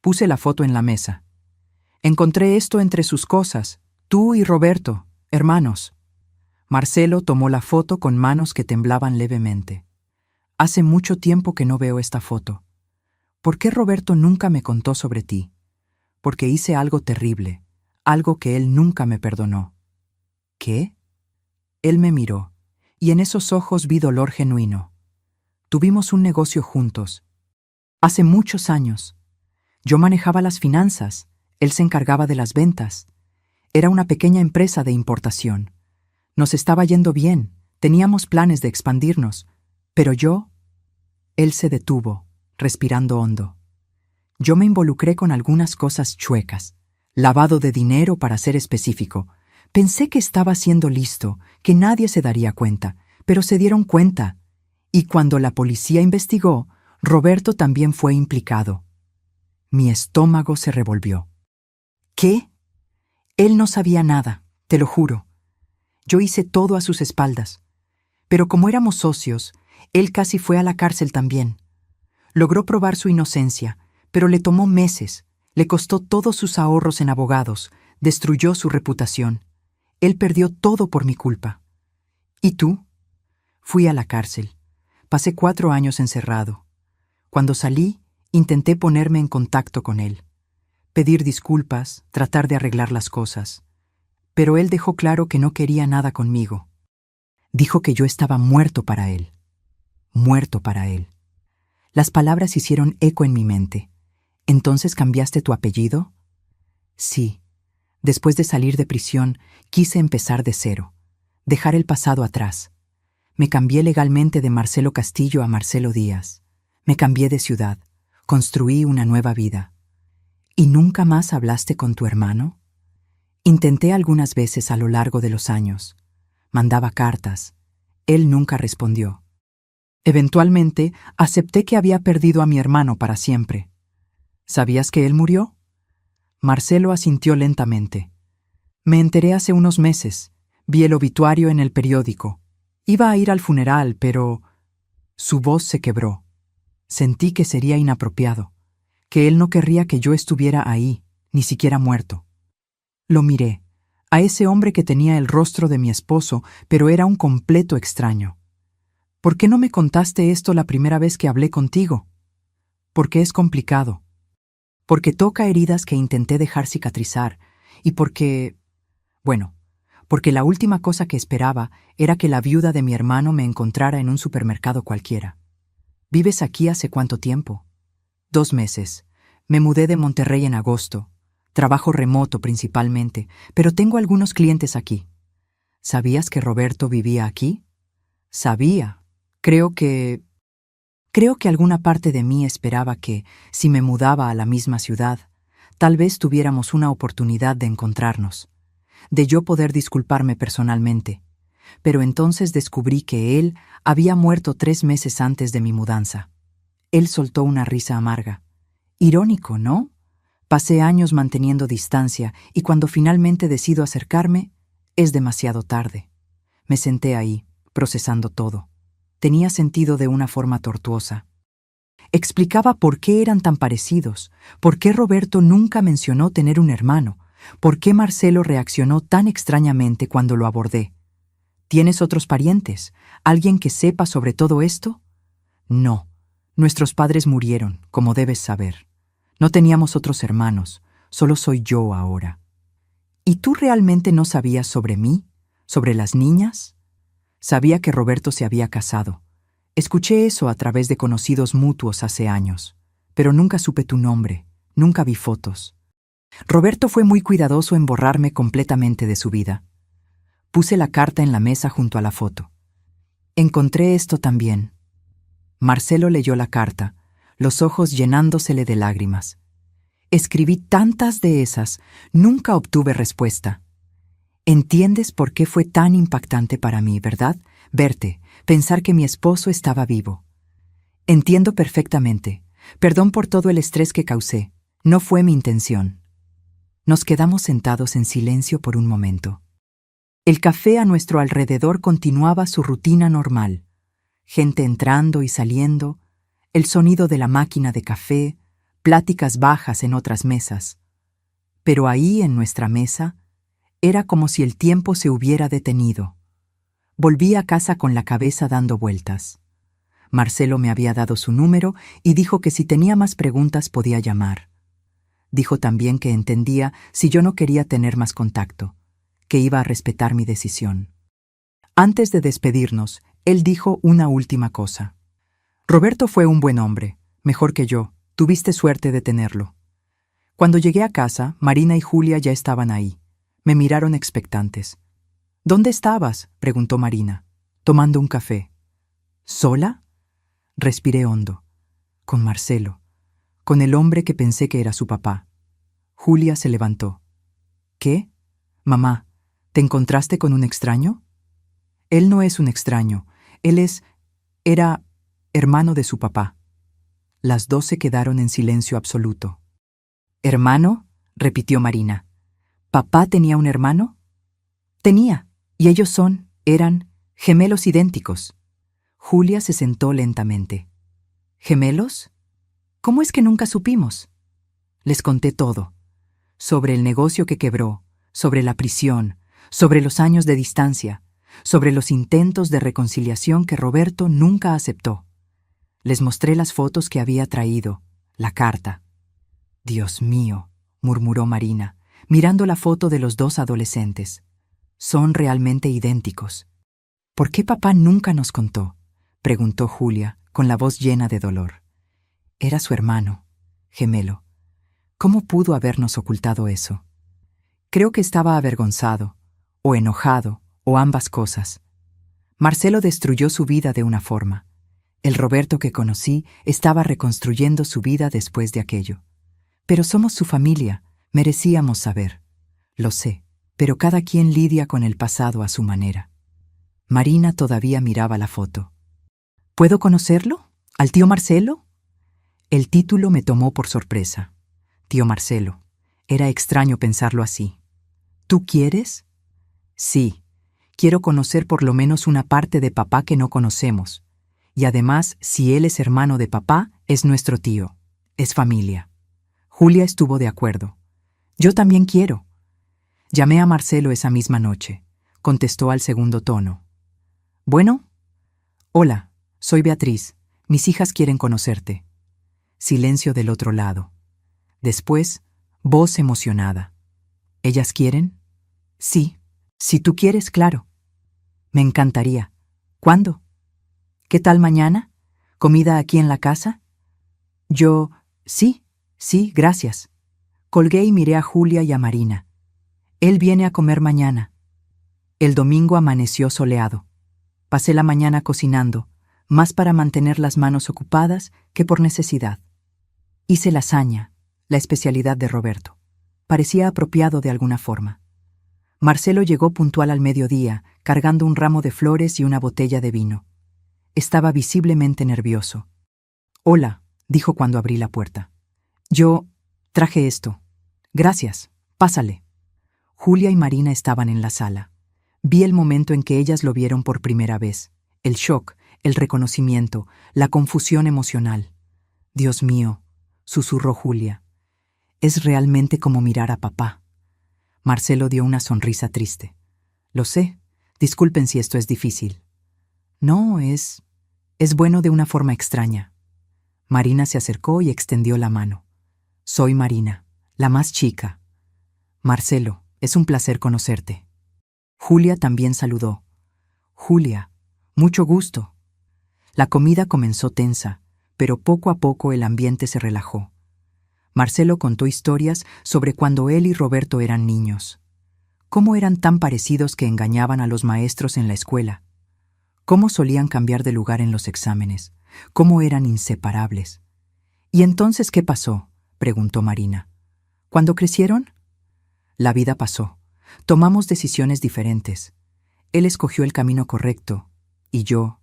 Puse la foto en la mesa. Encontré esto entre sus cosas, tú y Roberto, hermanos. Marcelo tomó la foto con manos que temblaban levemente. Hace mucho tiempo que no veo esta foto. ¿Por qué Roberto nunca me contó sobre ti? Porque hice algo terrible, algo que él nunca me perdonó. ¿Qué? Él me miró, y en esos ojos vi dolor genuino. Tuvimos un negocio juntos. Hace muchos años. Yo manejaba las finanzas, él se encargaba de las ventas. Era una pequeña empresa de importación. Nos estaba yendo bien, teníamos planes de expandirnos, pero Él se detuvo, respirando hondo. Yo me involucré con algunas cosas chuecas. Lavado de dinero, para ser específico. Pensé que estaba siendo listo, que nadie se daría cuenta, pero se dieron cuenta. Y cuando la policía investigó, Roberto también fue implicado. Mi estómago se revolvió. ¿Qué? Él no sabía nada, te lo juro. Yo hice todo a sus espaldas. Pero como éramos socios, él casi fue a la cárcel también. Logró probar su inocencia, pero le tomó meses, le costó todos sus ahorros en abogados, destruyó su reputación. Él perdió todo por mi culpa. ¿Y tú? Fui a la cárcel. Pasé 4 años encerrado. Cuando salí, intenté ponerme en contacto con él. Pedir disculpas, tratar de arreglar las cosas. Pero él dejó claro que no quería nada conmigo. Dijo que yo estaba muerto para él. Muerto para él. Las palabras hicieron eco en mi mente. ¿Entonces cambiaste tu apellido? Sí. Después de salir de prisión, quise empezar de cero. Dejar el pasado atrás. Me cambié legalmente de Marcelo Castillo a Marcelo Díaz. Me cambié de ciudad. Construí una nueva vida. ¿Y nunca más hablaste con tu hermano? Intenté algunas veces a lo largo de los años. Mandaba cartas. Él nunca respondió. Eventualmente, acepté que había perdido a mi hermano para siempre. ¿Sabías que él murió? Marcelo asintió lentamente. Me enteré hace unos meses. Vi el obituario en el periódico. Iba a ir al funeral, pero... Su voz se quebró. Sentí que sería inapropiado, que él no querría que yo estuviera ahí, ni siquiera muerto. Lo miré, a ese hombre que tenía el rostro de mi esposo, pero era un completo extraño. ¿Por qué no me contaste esto la primera vez que hablé contigo? Porque es complicado. Porque toca heridas que intenté dejar cicatrizar, y porque la última cosa que esperaba era que la viuda de mi hermano me encontrara en un supermercado cualquiera. ¿Vives aquí hace cuánto tiempo? 2 meses. Me mudé de Monterrey en agosto. Trabajo remoto principalmente, pero tengo algunos clientes aquí. ¿Sabías que Roberto vivía aquí? Sabía. Creo que alguna parte de mí esperaba que, si me mudaba a la misma ciudad, tal vez tuviéramos una oportunidad de encontrarnos, de yo poder disculparme personalmente. Pero entonces descubrí que él había muerto 3 meses antes de mi mudanza. Él soltó una risa amarga. Irónico, ¿no? Pasé años manteniendo distancia y cuando finalmente decido acercarme, es demasiado tarde. Me senté ahí, procesando todo. Tenía sentido de una forma tortuosa. Explicaba por qué eran tan parecidos, por qué Roberto nunca mencionó tener un hermano, por qué Marcelo reaccionó tan extrañamente cuando lo abordé. ¿Tienes otros parientes? ¿Alguien que sepa sobre todo esto? No. Nuestros padres murieron, como debes saber. No teníamos otros hermanos, solo soy yo ahora. ¿Y tú realmente no sabías sobre mí? ¿Sobre las niñas? Sabía que Roberto se había casado. Escuché eso a través de conocidos mutuos hace años, pero nunca supe tu nombre, nunca vi fotos. Roberto fue muy cuidadoso en borrarme completamente de su vida. Puse la carta en la mesa junto a la foto. Encontré esto también. Marcelo leyó la carta, los ojos llenándosele de lágrimas. Escribí tantas de esas, nunca obtuve respuesta. Entiendes por qué fue tan impactante para mí, ¿verdad? Verte, pensar que mi esposo estaba vivo. Entiendo perfectamente. Perdón por todo el estrés que causé. No fue mi intención. Nos quedamos sentados en silencio por un momento. El café a nuestro alrededor continuaba su rutina normal. Gente entrando y saliendo, el sonido de la máquina de café, pláticas bajas en otras mesas. Pero ahí, en nuestra mesa, era como si el tiempo se hubiera detenido. Volví a casa con la cabeza dando vueltas. Marcelo me había dado su número y dijo que si tenía más preguntas podía llamar. Dijo también que entendía si yo no quería tener más contacto, que iba a respetar mi decisión. Antes de despedirnos, él dijo una última cosa. Roberto fue un buen hombre, mejor que yo, tuviste suerte de tenerlo. Cuando llegué a casa, Marina y Julia ya estaban ahí. Me miraron expectantes. ¿Dónde estabas?, preguntó Marina. Tomando un café. ¿Sola? Respiré hondo. Con Marcelo. Con el hombre que pensé que era su papá. Julia se levantó. ¿Qué? Mamá, ¿te encontraste con un extraño? Él no es un extraño. Era hermano de su papá. Las dos se quedaron en silencio absoluto. ¿Hermano?, repitió Marina. ¿Papá tenía un hermano? Tenía, y ellos eran gemelos idénticos. Julia se sentó lentamente. ¿Gemelos? ¿Cómo es que nunca supimos? Les conté todo. Sobre el negocio que quebró, sobre la prisión, sobre los años de distancia, sobre los intentos de reconciliación que Roberto nunca aceptó. Les mostré las fotos que había traído, la carta. Dios mío, murmuró Marina, mirando la foto de los dos adolescentes. Son realmente idénticos. ¿Por qué papá nunca nos contó?, preguntó Julia, con la voz llena de dolor. Era su hermano, gemelo. ¿Cómo pudo habernos ocultado eso? Creo que estaba avergonzado, o enojado, o ambas cosas. Marcelo destruyó su vida de una forma. El Roberto que conocí estaba reconstruyendo su vida después de aquello. Pero somos su familia, merecíamos saber. Lo sé, pero cada quien lidia con el pasado a su manera. Marina todavía miraba la foto. ¿Puedo conocerlo? ¿Al tío Marcelo? El título me tomó por sorpresa. Tío Marcelo. Era extraño pensarlo así. ¿Tú quieres? Sí. Quiero conocer por lo menos una parte de papá que no conocemos. Y además, si él es hermano de papá, es nuestro tío. Es familia. Julia estuvo de acuerdo. Yo también quiero. Llamé a Marcelo esa misma noche. Contestó al segundo tono. Bueno. Hola, soy Beatriz. Mis hijas quieren conocerte. Silencio del otro lado. Después, voz emocionada. ¿Ellas quieren? Sí. Si tú quieres, claro. Me encantaría. ¿Cuándo? ¿Qué tal mañana? ¿Comida aquí en la casa? Sí, gracias. Colgué y miré a Julia y a Marina. Él viene a comer mañana. El domingo amaneció soleado. Pasé la mañana cocinando, más para mantener las manos ocupadas que por necesidad. Hice lasaña, la especialidad de Roberto. Parecía apropiado de alguna forma. Marcelo llegó puntual al mediodía, cargando un ramo de flores y una botella de vino. Estaba visiblemente nervioso. Hola, dijo cuando abrí la puerta. Yo traje esto. Gracias, pásale. Julia y Marina estaban en la sala. Vi el momento en que ellas lo vieron por primera vez. El shock, el reconocimiento, la confusión emocional. Dios mío, susurró Julia. Es realmente como mirar a papá. Marcelo dio una sonrisa triste. Lo sé, disculpen si esto es difícil. No, es bueno de una forma extraña. Marina se acercó y extendió la mano. Soy Marina, la más chica. Marcelo, es un placer conocerte. Julia también saludó. Julia, mucho gusto. La comida comenzó tensa, pero poco a poco el ambiente se relajó. Marcelo contó historias sobre cuando él y Roberto eran niños. Cómo eran tan parecidos que engañaban a los maestros en la escuela. Cómo solían cambiar de lugar en los exámenes. Cómo eran inseparables. ¿Y entonces qué pasó?, preguntó Marina. ¿Cuándo crecieron? La vida pasó. Tomamos decisiones diferentes. Él escogió el camino correcto, y yo...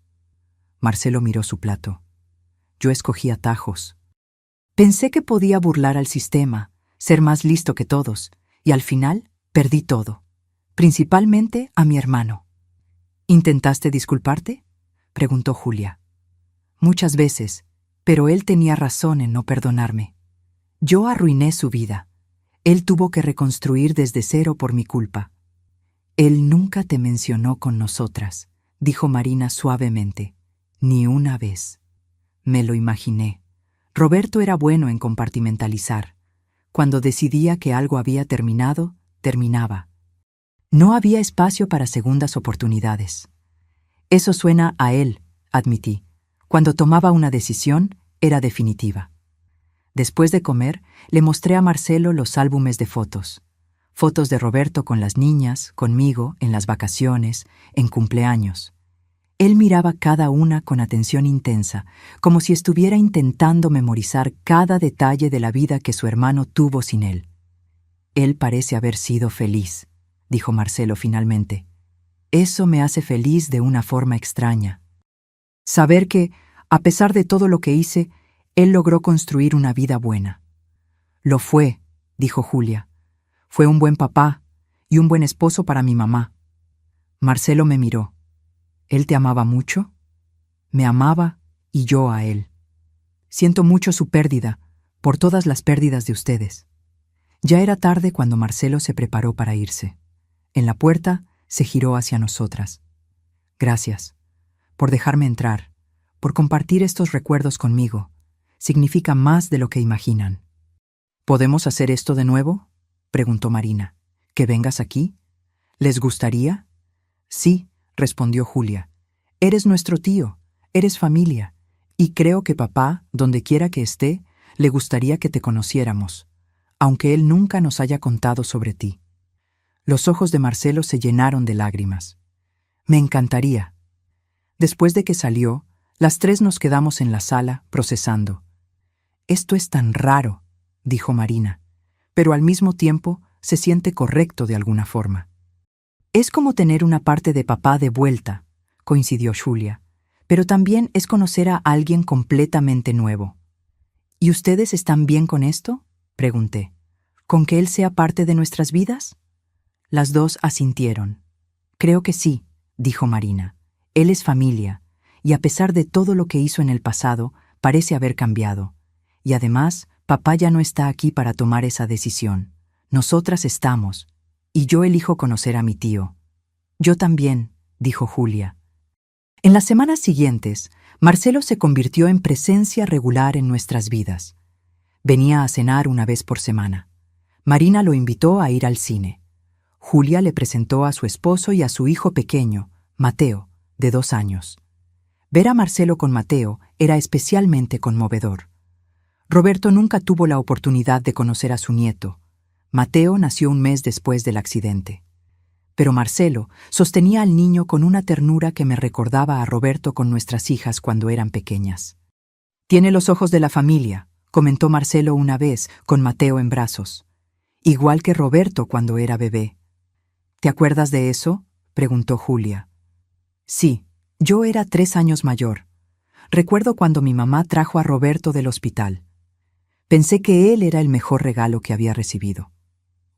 Marcelo miró su plato. Yo escogí atajos. Pensé que podía burlar al sistema, ser más listo que todos, y al final perdí todo, principalmente a mi hermano. ¿Intentaste disculparte?, preguntó Julia. Muchas veces, pero él tenía razón en no perdonarme. Yo arruiné su vida. Él tuvo que reconstruir desde cero por mi culpa. Él nunca te mencionó con nosotras, dijo Marina suavemente. Ni una vez. Me lo imaginé. Roberto era bueno en compartimentalizar. Cuando decidía que algo había terminado, terminaba. No había espacio para segundas oportunidades. Eso suena a él, admití. Cuando tomaba una decisión, era definitiva. Después de comer, le mostré a Marcelo los álbumes de fotos. Fotos de Roberto con las niñas, conmigo, en las vacaciones, en cumpleaños. Él miraba cada una con atención intensa, como si estuviera intentando memorizar cada detalle de la vida que su hermano tuvo sin él. Él parece haber sido feliz, dijo Marcelo finalmente. Eso me hace feliz de una forma extraña. Saber que, a pesar de todo lo que hice, él logró construir una vida buena. Lo fue, dijo Julia. Fue un buen papá y un buen esposo para mi mamá. Marcelo me miró. ¿Él te amaba mucho? Me amaba y yo a él. Siento mucho su pérdida, por todas las pérdidas de ustedes. Ya era tarde cuando Marcelo se preparó para irse. En la puerta se giró hacia nosotras. Gracias por dejarme entrar, por compartir estos recuerdos conmigo. Significa más de lo que imaginan. ¿Podemos hacer esto de nuevo?, preguntó Marina. ¿Que vengas aquí? ¿Les gustaría? Sí, respondió Julia. Eres nuestro tío, eres familia, y creo que papá, donde quiera que esté, le gustaría que te conociéramos, aunque él nunca nos haya contado sobre ti. Los ojos de Marcelo se llenaron de lágrimas. Me encantaría. Después de que salió, las tres nos quedamos en la sala, procesando. Esto es tan raro, dijo Marina, pero al mismo tiempo se siente correcto de alguna forma. Es como tener una parte de papá de vuelta, coincidió Julia, pero también es conocer a alguien completamente nuevo. ¿Y ustedes están bien con esto?, pregunté. ¿Con que él sea parte de nuestras vidas? Las dos asintieron. Creo que sí, dijo Marina. Él es familia, y a pesar de todo lo que hizo en el pasado, parece haber cambiado. Y además, papá ya no está aquí para tomar esa decisión. Nosotras estamos, y yo elijo conocer a mi tío. Yo también, dijo Julia. En las semanas siguientes, Marcelo se convirtió en presencia regular en nuestras vidas. Venía a cenar una vez por semana. Marina lo invitó a ir al cine. Julia le presentó a su esposo y a su hijo pequeño, Mateo, de 2 años. Ver a Marcelo con Mateo era especialmente conmovedor. Roberto nunca tuvo la oportunidad de conocer a su nieto. Mateo nació un mes después del accidente. Pero Marcelo sostenía al niño con una ternura que me recordaba a Roberto con nuestras hijas cuando eran pequeñas. Tiene los ojos de la familia, comentó Marcelo una vez con Mateo en brazos. Igual que Roberto cuando era bebé. ¿Te acuerdas de eso?, preguntó Julia. Sí, yo era 3 años mayor. Recuerdo cuando mi mamá trajo a Roberto del hospital. Pensé que él era el mejor regalo que había recibido.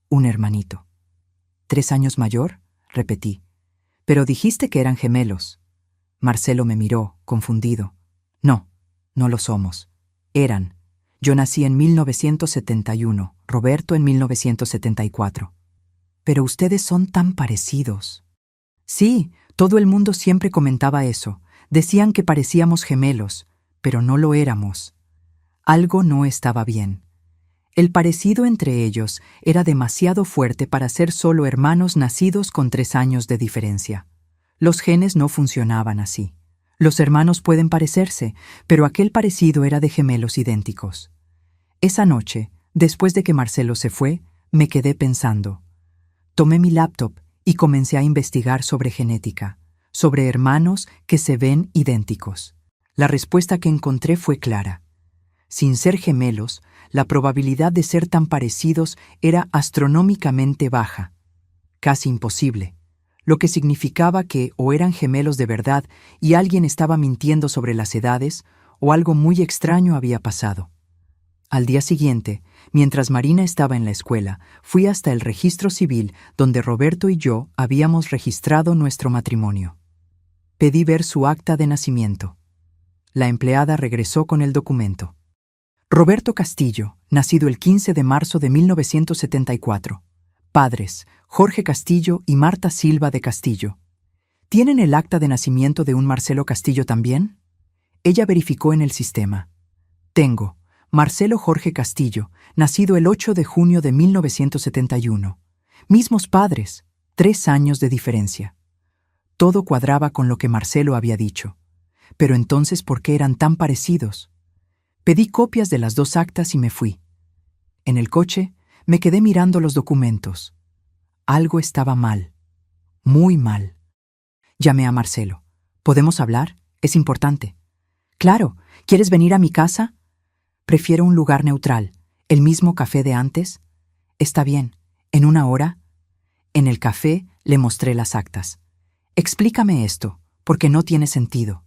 Un hermanito. ¿3 años mayor?, repetí. Pero dijiste que eran gemelos. Marcelo me miró, confundido. No, no lo somos. Eran. Yo nací en 1971, Roberto en 1974. Pero ustedes son tan parecidos. Sí, todo el mundo siempre comentaba eso. Decían que parecíamos gemelos, pero no lo éramos. Algo no estaba bien. El parecido entre ellos era demasiado fuerte para ser solo hermanos nacidos con 3 años de diferencia. Los genes no funcionaban así. Los hermanos pueden parecerse, pero aquel parecido era de gemelos idénticos. Esa noche, después de que Marcelo se fue, me quedé pensando. Tomé mi laptop y comencé a investigar sobre genética, sobre hermanos que se ven idénticos. La respuesta que encontré fue clara. Sin ser gemelos, la probabilidad de ser tan parecidos era astronómicamente baja. casi imposible, lo que significaba que o eran gemelos de verdad y alguien estaba mintiendo sobre las edades, o algo muy extraño había pasado. Al día siguiente, mientras Marina estaba en la escuela, fui hasta el registro civil donde Roberto y yo habíamos registrado nuestro matrimonio. Pedí ver su acta de nacimiento. La empleada regresó con el documento. Roberto Castillo, nacido el 15 de marzo de 1974. Padres, Jorge Castillo y Marta Silva de Castillo. ¿Tienen el acta de nacimiento de un Marcelo Castillo también? Ella verificó en el sistema. Tengo. Marcelo Jorge Castillo, nacido el 8 de junio de 1971. Mismos padres, 3 años de diferencia. Todo cuadraba con lo que Marcelo había dicho. Pero entonces, ¿por qué eran tan parecidos? Pedí copias de las 2 actas y me fui. En el coche, me quedé mirando los documentos. Algo estaba mal. Muy mal. Llamé a Marcelo. ¿Podemos hablar? Es importante. Claro. ¿Quieres venir a mi casa? Prefiero un lugar neutral. ¿El mismo café de antes? Está bien. ¿En 1 hora? En el café le mostré las actas. Explícame esto, porque no tiene sentido.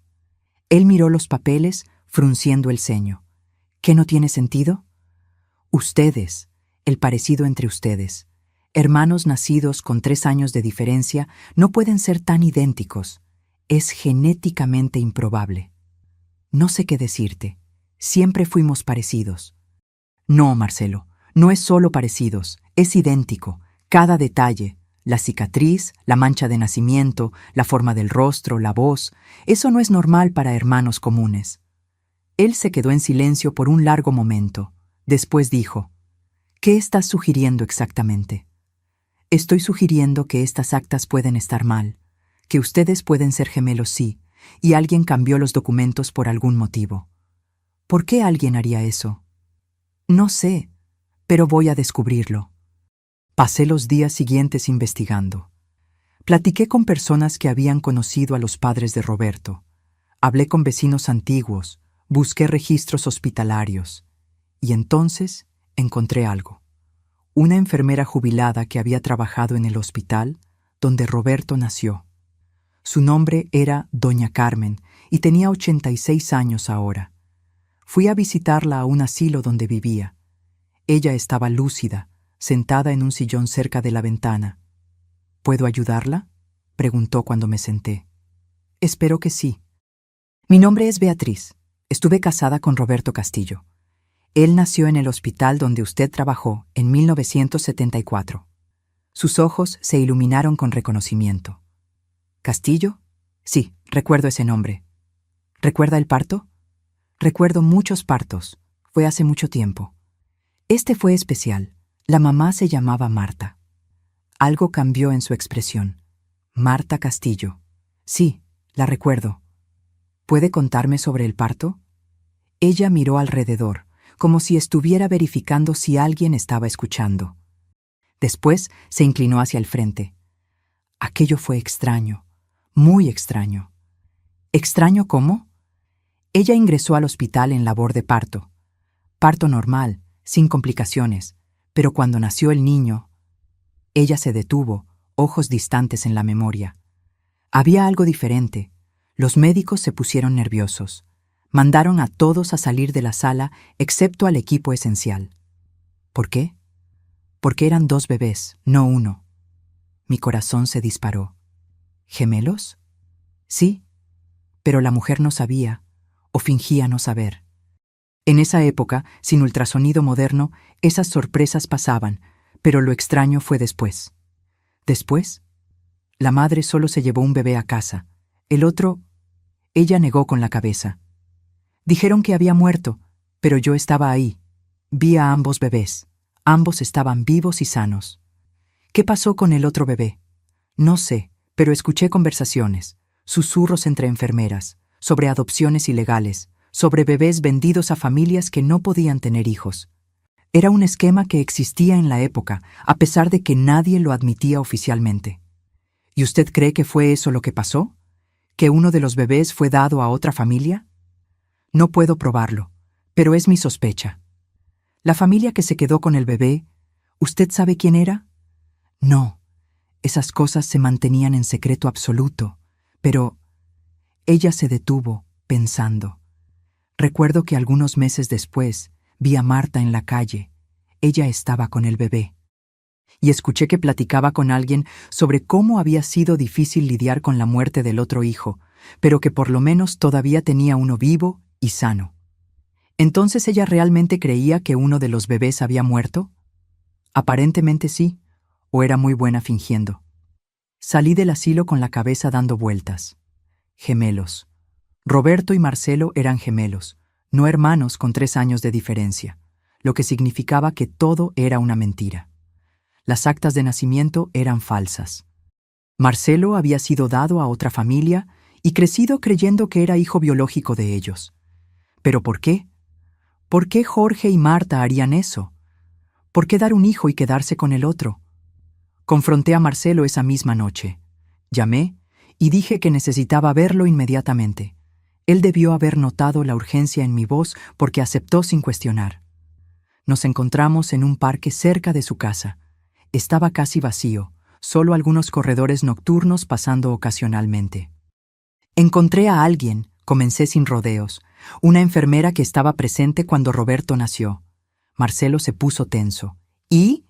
Él miró los papeles, frunciendo el ceño. ¿Qué no tiene sentido? Ustedes, el parecido entre ustedes, hermanos nacidos con 3 años de diferencia, no pueden ser tan idénticos. Es genéticamente improbable. No sé qué decirte. Siempre fuimos parecidos. No, Marcelo, no es solo parecidos, es idéntico. Cada detalle, la cicatriz, la mancha de nacimiento, la forma del rostro, la voz, eso no es normal para hermanos comunes. Él se quedó en silencio por un largo momento. Después dijo, ¿qué estás sugiriendo exactamente? Estoy sugiriendo que estas actas pueden estar mal, que ustedes pueden ser gemelos sí, y alguien cambió los documentos por algún motivo. ¿Por qué alguien haría eso? No sé, pero voy a descubrirlo. Pasé los días siguientes investigando. Platiqué con personas que habían conocido a los padres de Roberto. Hablé con vecinos antiguos, busqué registros hospitalarios. Y entonces encontré algo. Una enfermera jubilada que había trabajado en el hospital donde Roberto nació. Su nombre era Doña Carmen y tenía 86 años ahora. Fui a visitarla a un asilo donde vivía. Ella estaba lúcida, sentada en un sillón cerca de la ventana. ¿Puedo ayudarla?, preguntó cuando me senté. Espero que sí. Mi nombre es Beatriz. Estuve casada con Roberto Castillo. Él nació en el hospital donde usted trabajó en 1974. Sus ojos se iluminaron con reconocimiento. ¿Castillo? Sí, recuerdo ese nombre. ¿Recuerda el parto? Recuerdo muchos partos. Fue hace mucho tiempo. Este fue especial. La mamá se llamaba Marta. Algo cambió en su expresión. Marta Castillo. Sí, la recuerdo. ¿Puede contarme sobre el parto? Ella miró alrededor, como si estuviera verificando si alguien estaba escuchando. Después se inclinó hacia el frente. Aquello fue extraño, muy extraño. ¿Extraño cómo? Ella ingresó al hospital en labor de parto. Parto normal, sin complicaciones, pero cuando nació el niño, ella se detuvo, ojos distantes en la memoria. Había algo diferente. Los médicos se pusieron nerviosos. Mandaron a todos a salir de la sala, excepto al equipo esencial. ¿Por qué? Porque eran 2 bebés, no 1. Mi corazón se disparó. ¿Gemelos? Sí, pero la mujer no sabía, o fingía no saber. En esa época, sin ultrasonido moderno, esas sorpresas pasaban, pero lo extraño fue después. Después, la madre solo se llevó un bebé a casa. El otro, ella negó con la cabeza. Dijeron que había muerto, pero yo estaba ahí. Vi a ambos bebés. Ambos estaban vivos y sanos. ¿Qué pasó con el otro bebé? No sé, pero escuché conversaciones, susurros entre enfermeras, sobre adopciones ilegales, sobre bebés vendidos a familias que no podían tener hijos. Era un esquema que existía en la época, a pesar de que nadie lo admitía oficialmente. ¿Y usted cree que fue eso lo que pasó? ¿Que uno de los bebés fue dado a otra familia? No puedo probarlo, pero es mi sospecha. La familia que se quedó con el bebé, ¿usted sabe quién era? No, Esas cosas se mantenían en secreto absoluto, pero ella se detuvo, pensando. Recuerdo que algunos meses después vi a Marta en la calle. Ella estaba con el bebé. Y escuché que platicaba con alguien sobre cómo había sido difícil lidiar con la muerte del otro hijo, pero que por lo menos todavía tenía uno vivo y sano. ¿Entonces ella realmente creía que uno de los bebés había muerto? Aparentemente sí, o era muy buena fingiendo. Salí del asilo con la cabeza dando vueltas. Gemelos. Roberto y Marcelo eran gemelos, no hermanos con 3 años de diferencia, lo que significaba que todo era una mentira. Las actas de nacimiento eran falsas. Marcelo había sido dado a otra familia y crecido creyendo que era hijo biológico de ellos. ¿Pero por qué? ¿Por qué Jorge y Marta harían eso? ¿Por qué dar un hijo y quedarse con el otro? Confronté a Marcelo esa misma noche. Llamé y dije que necesitaba verlo inmediatamente. Él debió haber notado la urgencia en mi voz porque aceptó sin cuestionar. Nos encontramos en un parque cerca de su casa. Estaba casi vacío, solo algunos corredores nocturnos pasando ocasionalmente. Encontré a alguien, comencé sin rodeos, una enfermera que estaba presente cuando Roberto nació. Marcelo se puso tenso. ¿Y?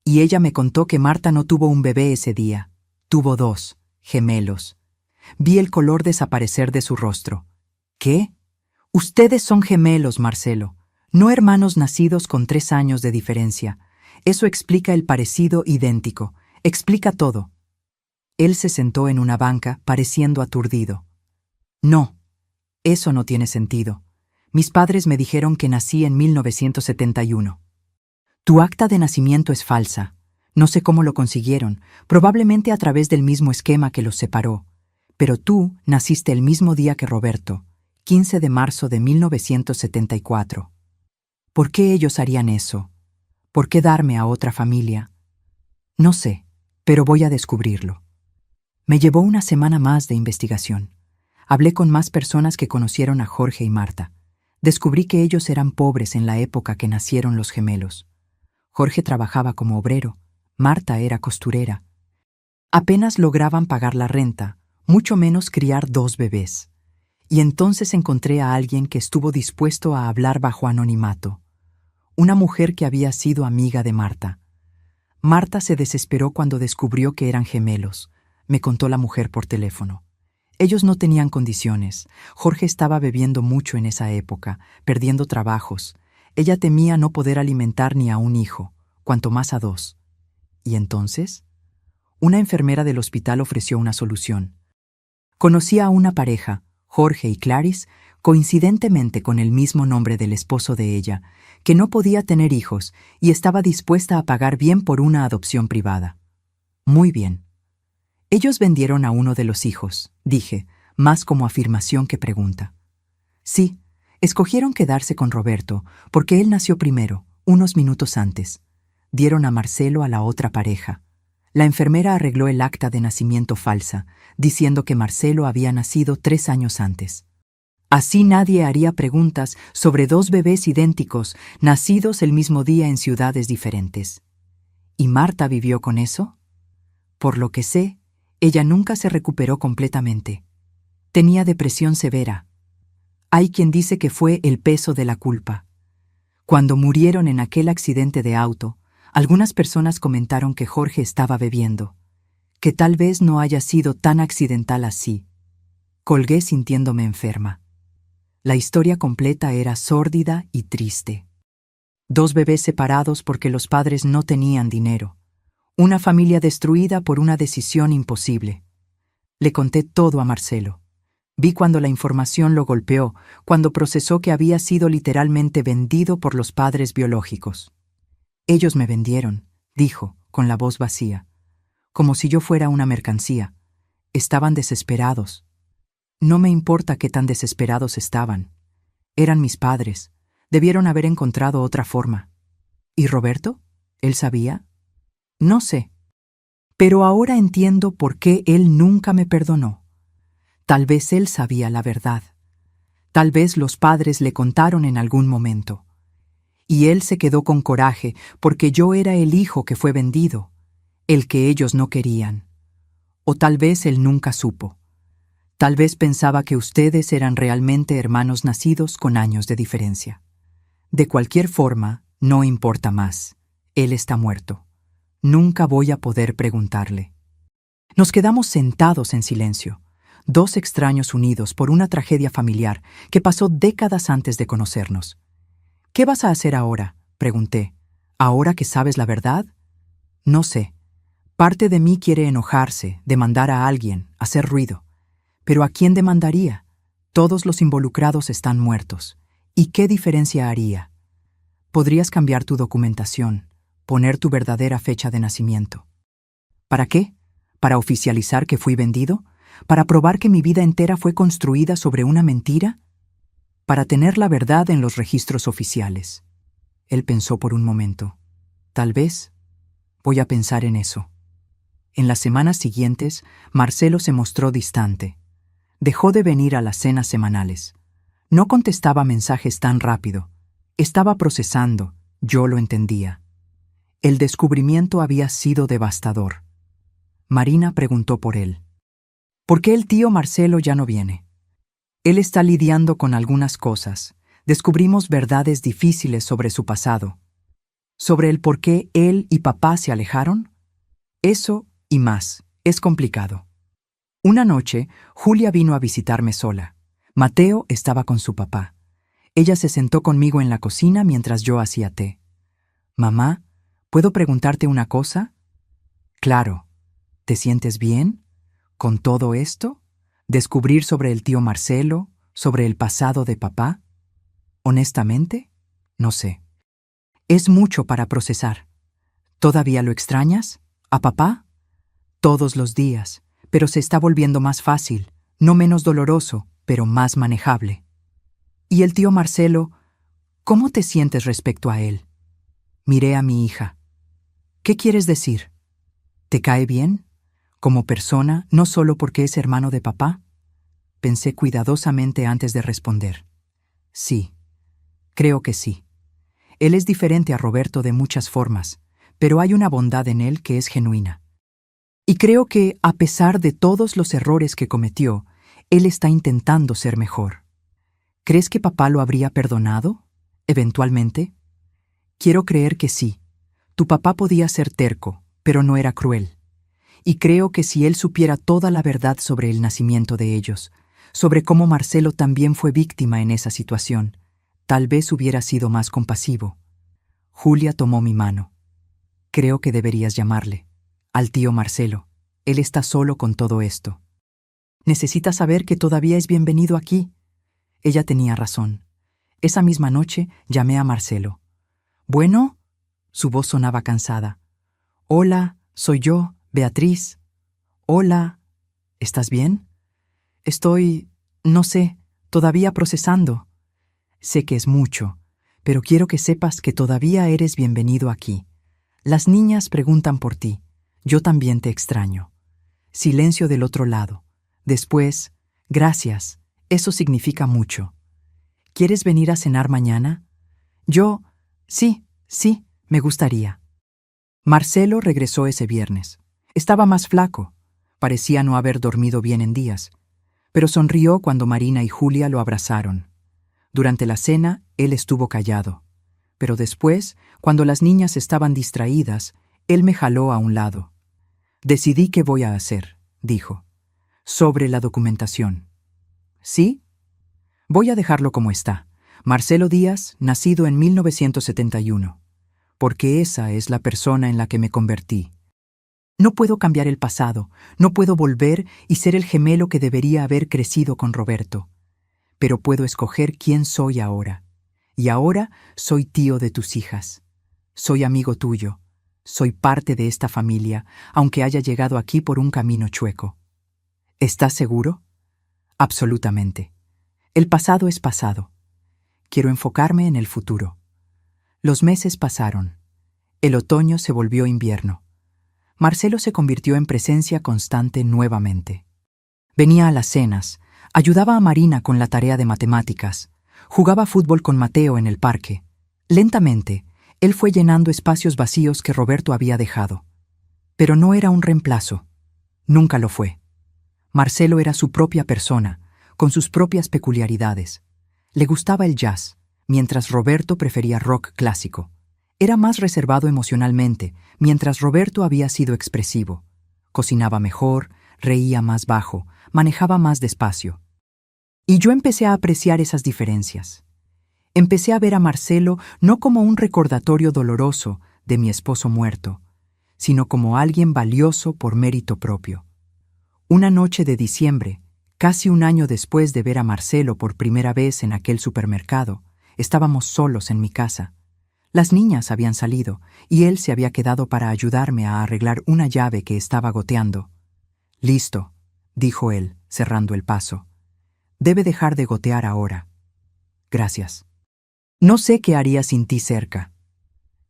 Y ella me contó que Marta no tuvo un bebé ese día. Tuvo 2, gemelos. Vi el color desaparecer de su rostro. ¿Qué? Ustedes son gemelos, Marcelo, no hermanos nacidos con 3 años de diferencia. Eso explica el parecido idéntico, explica todo. Él se sentó en una banca, pareciendo aturdido. No, eso no tiene sentido. Mis padres me dijeron que nací en 1971. Tu acta de nacimiento es falsa. No sé cómo lo consiguieron, probablemente a través del mismo esquema que los separó. Pero tú naciste el mismo día que Roberto, 15 de marzo de 1974. ¿Por qué ellos harían eso? ¿Por qué darme a otra familia? No sé, pero voy a descubrirlo. Me llevó una semana más de investigación. Hablé con más personas que conocieron a Jorge y Marta. Descubrí que ellos eran pobres en la época que nacieron los gemelos. Jorge trabajaba como obrero, Marta era costurera. Apenas lograban pagar la renta, mucho menos criar 2 bebés. Y entonces encontré a alguien que estuvo dispuesto a hablar bajo anonimato. Una mujer que había sido amiga de Marta. Marta se desesperó cuando descubrió que eran gemelos, me contó la mujer por teléfono. Ellos no tenían condiciones. Jorge estaba bebiendo mucho en esa época, perdiendo trabajos. Ella temía no poder alimentar ni a un hijo, cuanto más a 2. ¿Y entonces? Una enfermera del hospital ofreció una solución. Conocía a una pareja, Jorge y Clarice, coincidentemente con el mismo nombre del esposo de ella, que no podía tener hijos y estaba dispuesta a pagar bien por una adopción privada. Muy bien. Ellos vendieron a uno de los hijos, dije, más como afirmación que pregunta. Sí, escogieron quedarse con Roberto, porque él nació primero, unos minutos antes. Dieron a Marcelo a la otra pareja. La enfermera arregló el acta de nacimiento falsa, diciendo que Marcelo había nacido 3 años antes. Así nadie haría preguntas sobre 2 bebés idénticos, nacidos el mismo día en ciudades diferentes. ¿Y Marta vivió con eso? Por lo que sé, ella nunca se recuperó completamente. Tenía depresión severa. Hay quien dice que fue el peso de la culpa. Cuando murieron en aquel accidente de auto, algunas personas comentaron que Jorge estaba bebiendo, que tal vez no haya sido tan accidental así. Colgué sintiéndome enferma. La historia completa era sórdida y triste. 2 bebés separados porque los padres no tenían dinero. Una familia destruida por una decisión imposible. Le conté todo a Marcelo. Vi cuando la información lo golpeó, cuando procesó que había sido literalmente vendido por los padres biológicos. Ellos me vendieron, dijo, con la voz vacía, como si yo fuera una mercancía. Estaban desesperados. No me importa qué tan desesperados estaban. Eran mis padres. Debieron haber encontrado otra forma. ¿Y Roberto? ¿Él sabía? No sé. Pero ahora entiendo por qué él nunca me perdonó. Tal vez él sabía la verdad. Tal vez los padres le contaron en algún momento. Y él se quedó con coraje porque yo era el hijo que fue vendido. el que ellos no querían. O tal vez él nunca supo. Tal vez pensaba que ustedes eran realmente hermanos nacidos con años de diferencia. De cualquier forma, no importa más. Él está muerto. Nunca voy a poder preguntarle. Nos quedamos sentados en silencio, dos extraños unidos por una tragedia familiar que pasó décadas antes de conocernos. ¿Qué vas a hacer ahora?, pregunté. ¿Ahora que sabes la verdad? No sé. Parte de mí quiere enojarse, demandar a alguien, hacer ruido. ¿Pero a quién demandaría? Todos los involucrados están muertos. ¿Y qué diferencia haría? Podrías cambiar tu documentación, poner tu verdadera fecha de nacimiento. ¿Para qué? ¿Para oficializar que fui vendido? ¿Para probar que mi vida entera fue construida sobre una mentira? Para tener la verdad en los registros oficiales. Él pensó por un momento. Tal vez voy a pensar en eso. En las semanas siguientes, Marcelo se mostró distante. Dejó de venir a las cenas semanales. No contestaba mensajes tan rápido. Estaba procesando, yo lo entendía. El descubrimiento había sido devastador. Marina preguntó por él. ¿Por qué el tío Marcelo ya no viene? Él está lidiando con algunas cosas. Descubrimos verdades difíciles sobre su pasado. Sobre el por qué él y papá se alejaron. Eso y más. Es complicado. Una noche, Julia vino a visitarme sola. Mateo estaba con su papá. Ella se sentó conmigo en la cocina mientras yo hacía té. «Mamá, ¿puedo preguntarte una cosa?» «Claro. ¿Te sientes bien? ¿Con todo esto? ¿Descubrir sobre el tío Marcelo? ¿Sobre el pasado de papá?» «Honestamente, no sé. Es mucho para procesar. ¿Todavía lo extrañas? ¿A papá?» «Todos los días, pero se está volviendo más fácil, no menos doloroso, pero más manejable». «¿Y el tío Marcelo? ¿Cómo te sientes respecto a él?» Miré a mi hija. «¿Qué quieres decir? ¿Te cae bien? ¿Como persona, no solo porque es hermano de papá?» Pensé cuidadosamente antes de responder. «Sí, creo que sí. Él es diferente a Roberto de muchas formas, pero hay una bondad en él que es genuina. Y creo que, a pesar de todos los errores que cometió, él está intentando ser mejor. ¿Crees que papá lo habría perdonado? ¿Eventualmente?» «Quiero creer que sí. Tu papá podía ser terco, pero no era cruel. Y creo que si él supiera toda la verdad sobre el nacimiento de ellos, sobre cómo Marcelo también fue víctima en esa situación, tal vez hubiera sido más compasivo». Julia tomó mi mano. «Creo que deberías llamarle. Al tío Marcelo. Él está solo con todo esto. Necesita saber que todavía es bienvenido aquí». Ella tenía razón. Esa misma noche llamé a Marcelo. «Bueno», su voz sonaba cansada. «Hola, soy yo, Beatriz». «Hola, ¿estás bien?» No sé, todavía procesando». «Sé que es mucho, pero quiero que sepas que todavía eres bienvenido aquí. Las niñas preguntan por ti. Yo también te extraño». Silencio del otro lado. Después, «Gracias, eso significa mucho. ¿Quieres venir a cenar mañana?» Sí, me gustaría». Marcelo regresó ese viernes. Estaba más flaco. Parecía no haber dormido bien en días. Pero sonrió cuando Marina y Julia lo abrazaron. Durante la cena, él estuvo callado. Pero después, cuando las niñas estaban distraídas, él me jaló a un lado. «Decidí qué voy a hacer», dijo. «Sobre la documentación». «¿Sí? Voy a dejarlo como está. Marcelo Díaz, nacido en 1971. Porque esa es la persona en la que me convertí. No puedo cambiar el pasado, no puedo volver y ser el gemelo que debería haber crecido con Roberto. Pero puedo escoger quién soy ahora. Y ahora soy tío de tus hijas. Soy amigo tuyo. Soy parte de esta familia, aunque haya llegado aquí por un camino chueco». «¿Estás seguro?» «Absolutamente. El pasado es pasado. Quiero enfocarme en el futuro». Los meses pasaron. El otoño se volvió invierno. Marcelo se convirtió en presencia constante nuevamente. Venía a las cenas, ayudaba a Marina con la tarea de matemáticas, jugaba fútbol con Mateo en el parque. Lentamente, él fue llenando espacios vacíos que Roberto había dejado. Pero no era un reemplazo. Nunca lo fue. Marcelo era su propia persona, con sus propias peculiaridades. Le gustaba el jazz, mientras Roberto prefería rock clásico. Era más reservado emocionalmente, mientras Roberto había sido expresivo. Cocinaba mejor, reía más bajo, manejaba más despacio. Y yo empecé a apreciar esas diferencias. Empecé a ver a Marcelo no como un recordatorio doloroso de mi esposo muerto, sino como alguien valioso por mérito propio. Una noche de diciembre, casi un año después de ver a Marcelo por primera vez en aquel supermercado, estábamos solos en mi casa. Las niñas habían salido y él se había quedado para ayudarme a arreglar una llave que estaba goteando. «Listo», dijo él, cerrando el paso. «Debe dejar de gotear ahora». «Gracias». «No sé qué haría sin ti cerca».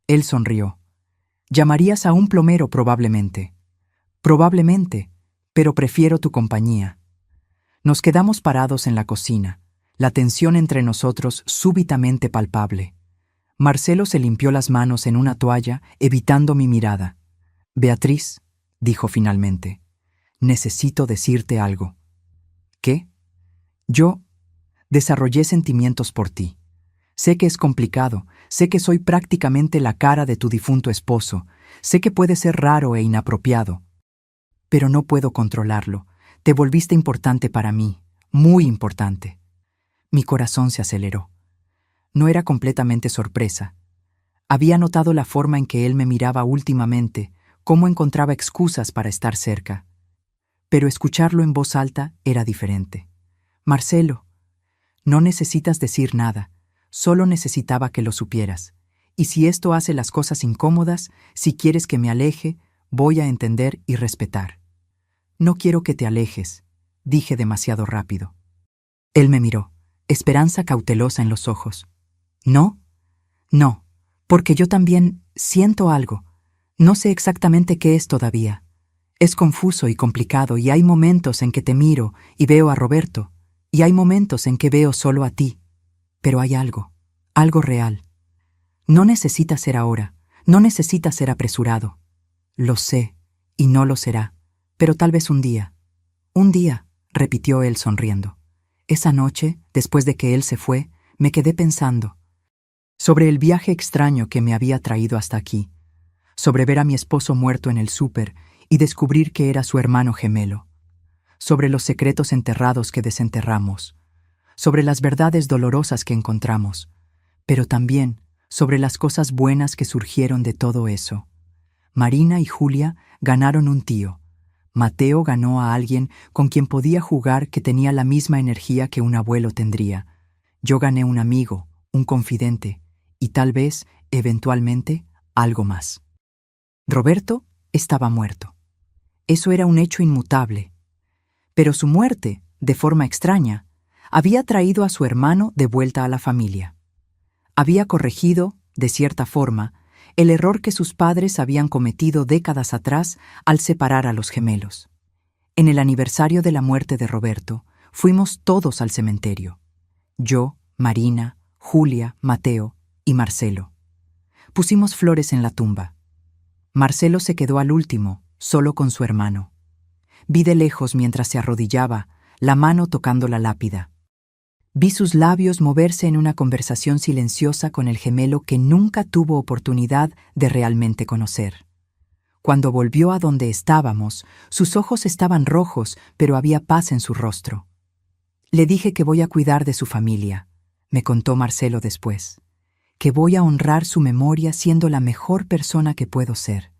Él sonrió. «Llamarías a un plomero probablemente». «Probablemente, pero prefiero tu compañía». Nos quedamos parados en la cocina, la tensión entre nosotros súbitamente palpable. Marcelo se limpió las manos en una toalla, evitando mi mirada. «Beatriz», dijo finalmente, «necesito decirte algo». «¿Qué?» «Yo desarrollé sentimientos por ti. Sé que es complicado, sé que soy prácticamente la cara de tu difunto esposo, sé que puede ser raro e inapropiado, pero no puedo controlarlo. Te volviste importante para mí, muy importante». Mi corazón se aceleró. No era completamente sorpresa. Había notado la forma en que él me miraba últimamente, cómo encontraba excusas para estar cerca. Pero escucharlo en voz alta era diferente. «Marcelo, no necesitas decir nada, solo necesitaba que lo supieras. Y si esto hace las cosas incómodas, si quieres que me aleje, voy a entender y respetar». «No quiero que te alejes», dije demasiado rápido. Él me miró, esperanza cautelosa en los ojos. «¿No? No, porque yo también siento algo. No sé exactamente qué es todavía. Es confuso y complicado y hay momentos en que te miro y veo a Roberto, y hay momentos en que veo solo a ti. Pero hay algo real. No necesita ser ahora, no necesita ser apresurado. Lo sé, y no lo será, pero tal vez un día». «Un día», repitió él sonriendo. Esa noche, después de que él se fue, me quedé pensando sobre el viaje extraño que me había traído hasta aquí, sobre ver a mi esposo muerto en el súper y descubrir que era su hermano gemelo, sobre los secretos enterrados que desenterramos, sobre las verdades dolorosas que encontramos, pero también sobre las cosas buenas que surgieron de todo eso. Marina y Julia ganaron un tío. Mateo ganó a alguien con quien podía jugar que tenía la misma energía que un abuelo tendría. Yo gané un amigo, un confidente, y tal vez, eventualmente, algo más. Roberto estaba muerto. Eso era un hecho inmutable. Pero su muerte, de forma extraña, había traído a su hermano de vuelta a la familia. Había corregido, de cierta forma, el error que sus padres habían cometido décadas atrás al separar a los gemelos. En el aniversario de la muerte de Roberto, fuimos todos al cementerio. Yo, Marina, Julia, Mateo y Marcelo. Pusimos flores en la tumba. Marcelo se quedó al último, solo con su hermano. Vi de lejos mientras se arrodillaba, la mano tocando la lápida. Vi sus labios moverse en una conversación silenciosa con el gemelo que nunca tuvo oportunidad de realmente conocer. Cuando volvió a donde estábamos, sus ojos estaban rojos, pero había paz en su rostro. «Le dije que voy a cuidar de su familia», me contó Marcelo después, «que voy a honrar su memoria siendo la mejor persona que puedo ser,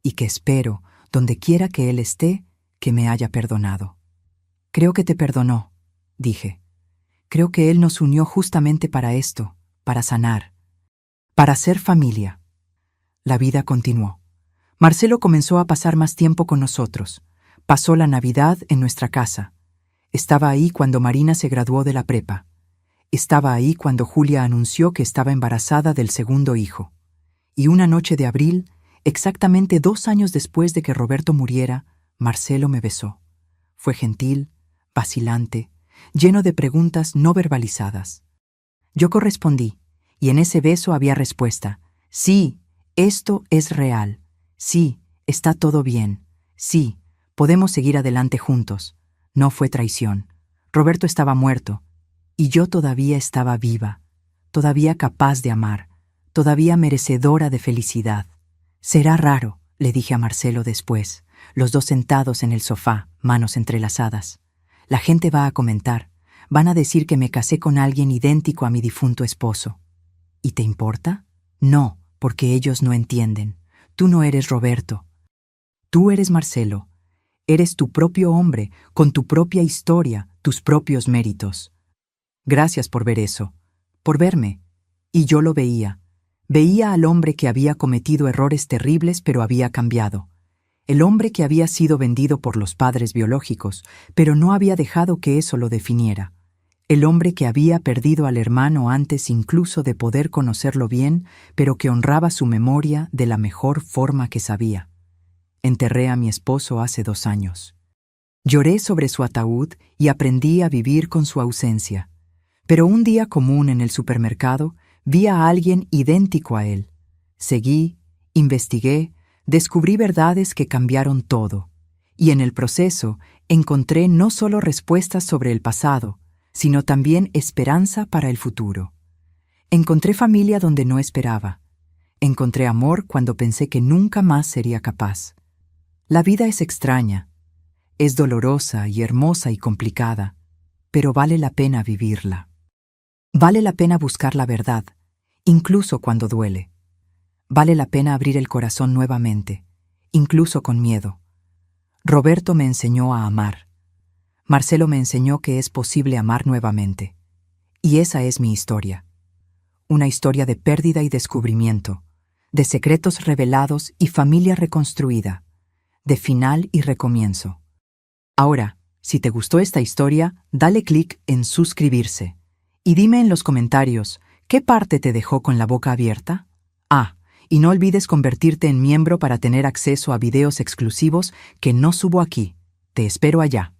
y que espero, donde quiera que él esté, que me haya perdonado». «Creo que te perdonó», dije. «Creo que él nos unió justamente para esto, para sanar, para ser familia». La vida continuó. Marcelo comenzó a pasar más tiempo con nosotros. Pasó la Navidad en nuestra casa. Estaba ahí cuando Marina se graduó de la prepa. Estaba ahí cuando Julia anunció que estaba embarazada del segundo hijo. Y una noche de abril, exactamente 2 años después de que Roberto muriera, Marcelo me besó. Fue gentil, vacilante, lleno de preguntas no verbalizadas. Yo correspondí, y en ese beso había respuesta. «Sí, esto es real. Sí, está todo bien. Sí, podemos seguir adelante juntos. No fue traición. Roberto estaba muerto, y yo todavía estaba viva, todavía capaz de amar, todavía merecedora de felicidad. Será raro, le dije a Marcelo después, los dos sentados en el sofá, manos entrelazadas. La gente va a comentar, van a decir que me casé con alguien idéntico a mi difunto esposo. ¿Y te importa? No, porque ellos no entienden. Tú no eres Roberto. Tú eres Marcelo. Eres tu propio hombre, con tu propia historia, tus propios méritos. Gracias por ver eso, por verme. Y yo lo veía. Veía al hombre que había cometido errores terribles pero había cambiado. El hombre que había sido vendido por los padres biológicos, pero no había dejado que eso lo definiera. El hombre que había perdido al hermano antes incluso de poder conocerlo bien, pero que honraba su memoria de la mejor forma que sabía. Enterré a mi esposo hace 2 años. Lloré sobre su ataúd y aprendí a vivir con su ausencia. Pero un día común en el supermercado, vi a alguien idéntico a él. Seguí, investigué, descubrí verdades que cambiaron todo. Y en el proceso encontré no solo respuestas sobre el pasado, sino también esperanza para el futuro. Encontré familia donde no esperaba. Encontré amor cuando pensé que nunca más sería capaz. La vida es extraña, es dolorosa y hermosa y complicada, pero vale la pena vivirla. Vale la pena buscar la verdad, incluso cuando duele. Vale la pena abrir el corazón nuevamente, incluso con miedo. Roberto me enseñó a amar. Marcelo me enseñó que es posible amar nuevamente. Y esa es mi historia. Una historia de pérdida y descubrimiento, de secretos revelados y familia reconstruida, de final y recomienzo. Ahora, si te gustó esta historia, dale clic en suscribirse. Y dime en los comentarios, ¿qué parte te dejó con la boca abierta? Y no olvides convertirte en miembro para tener acceso a videos exclusivos que no subo aquí. Te espero allá.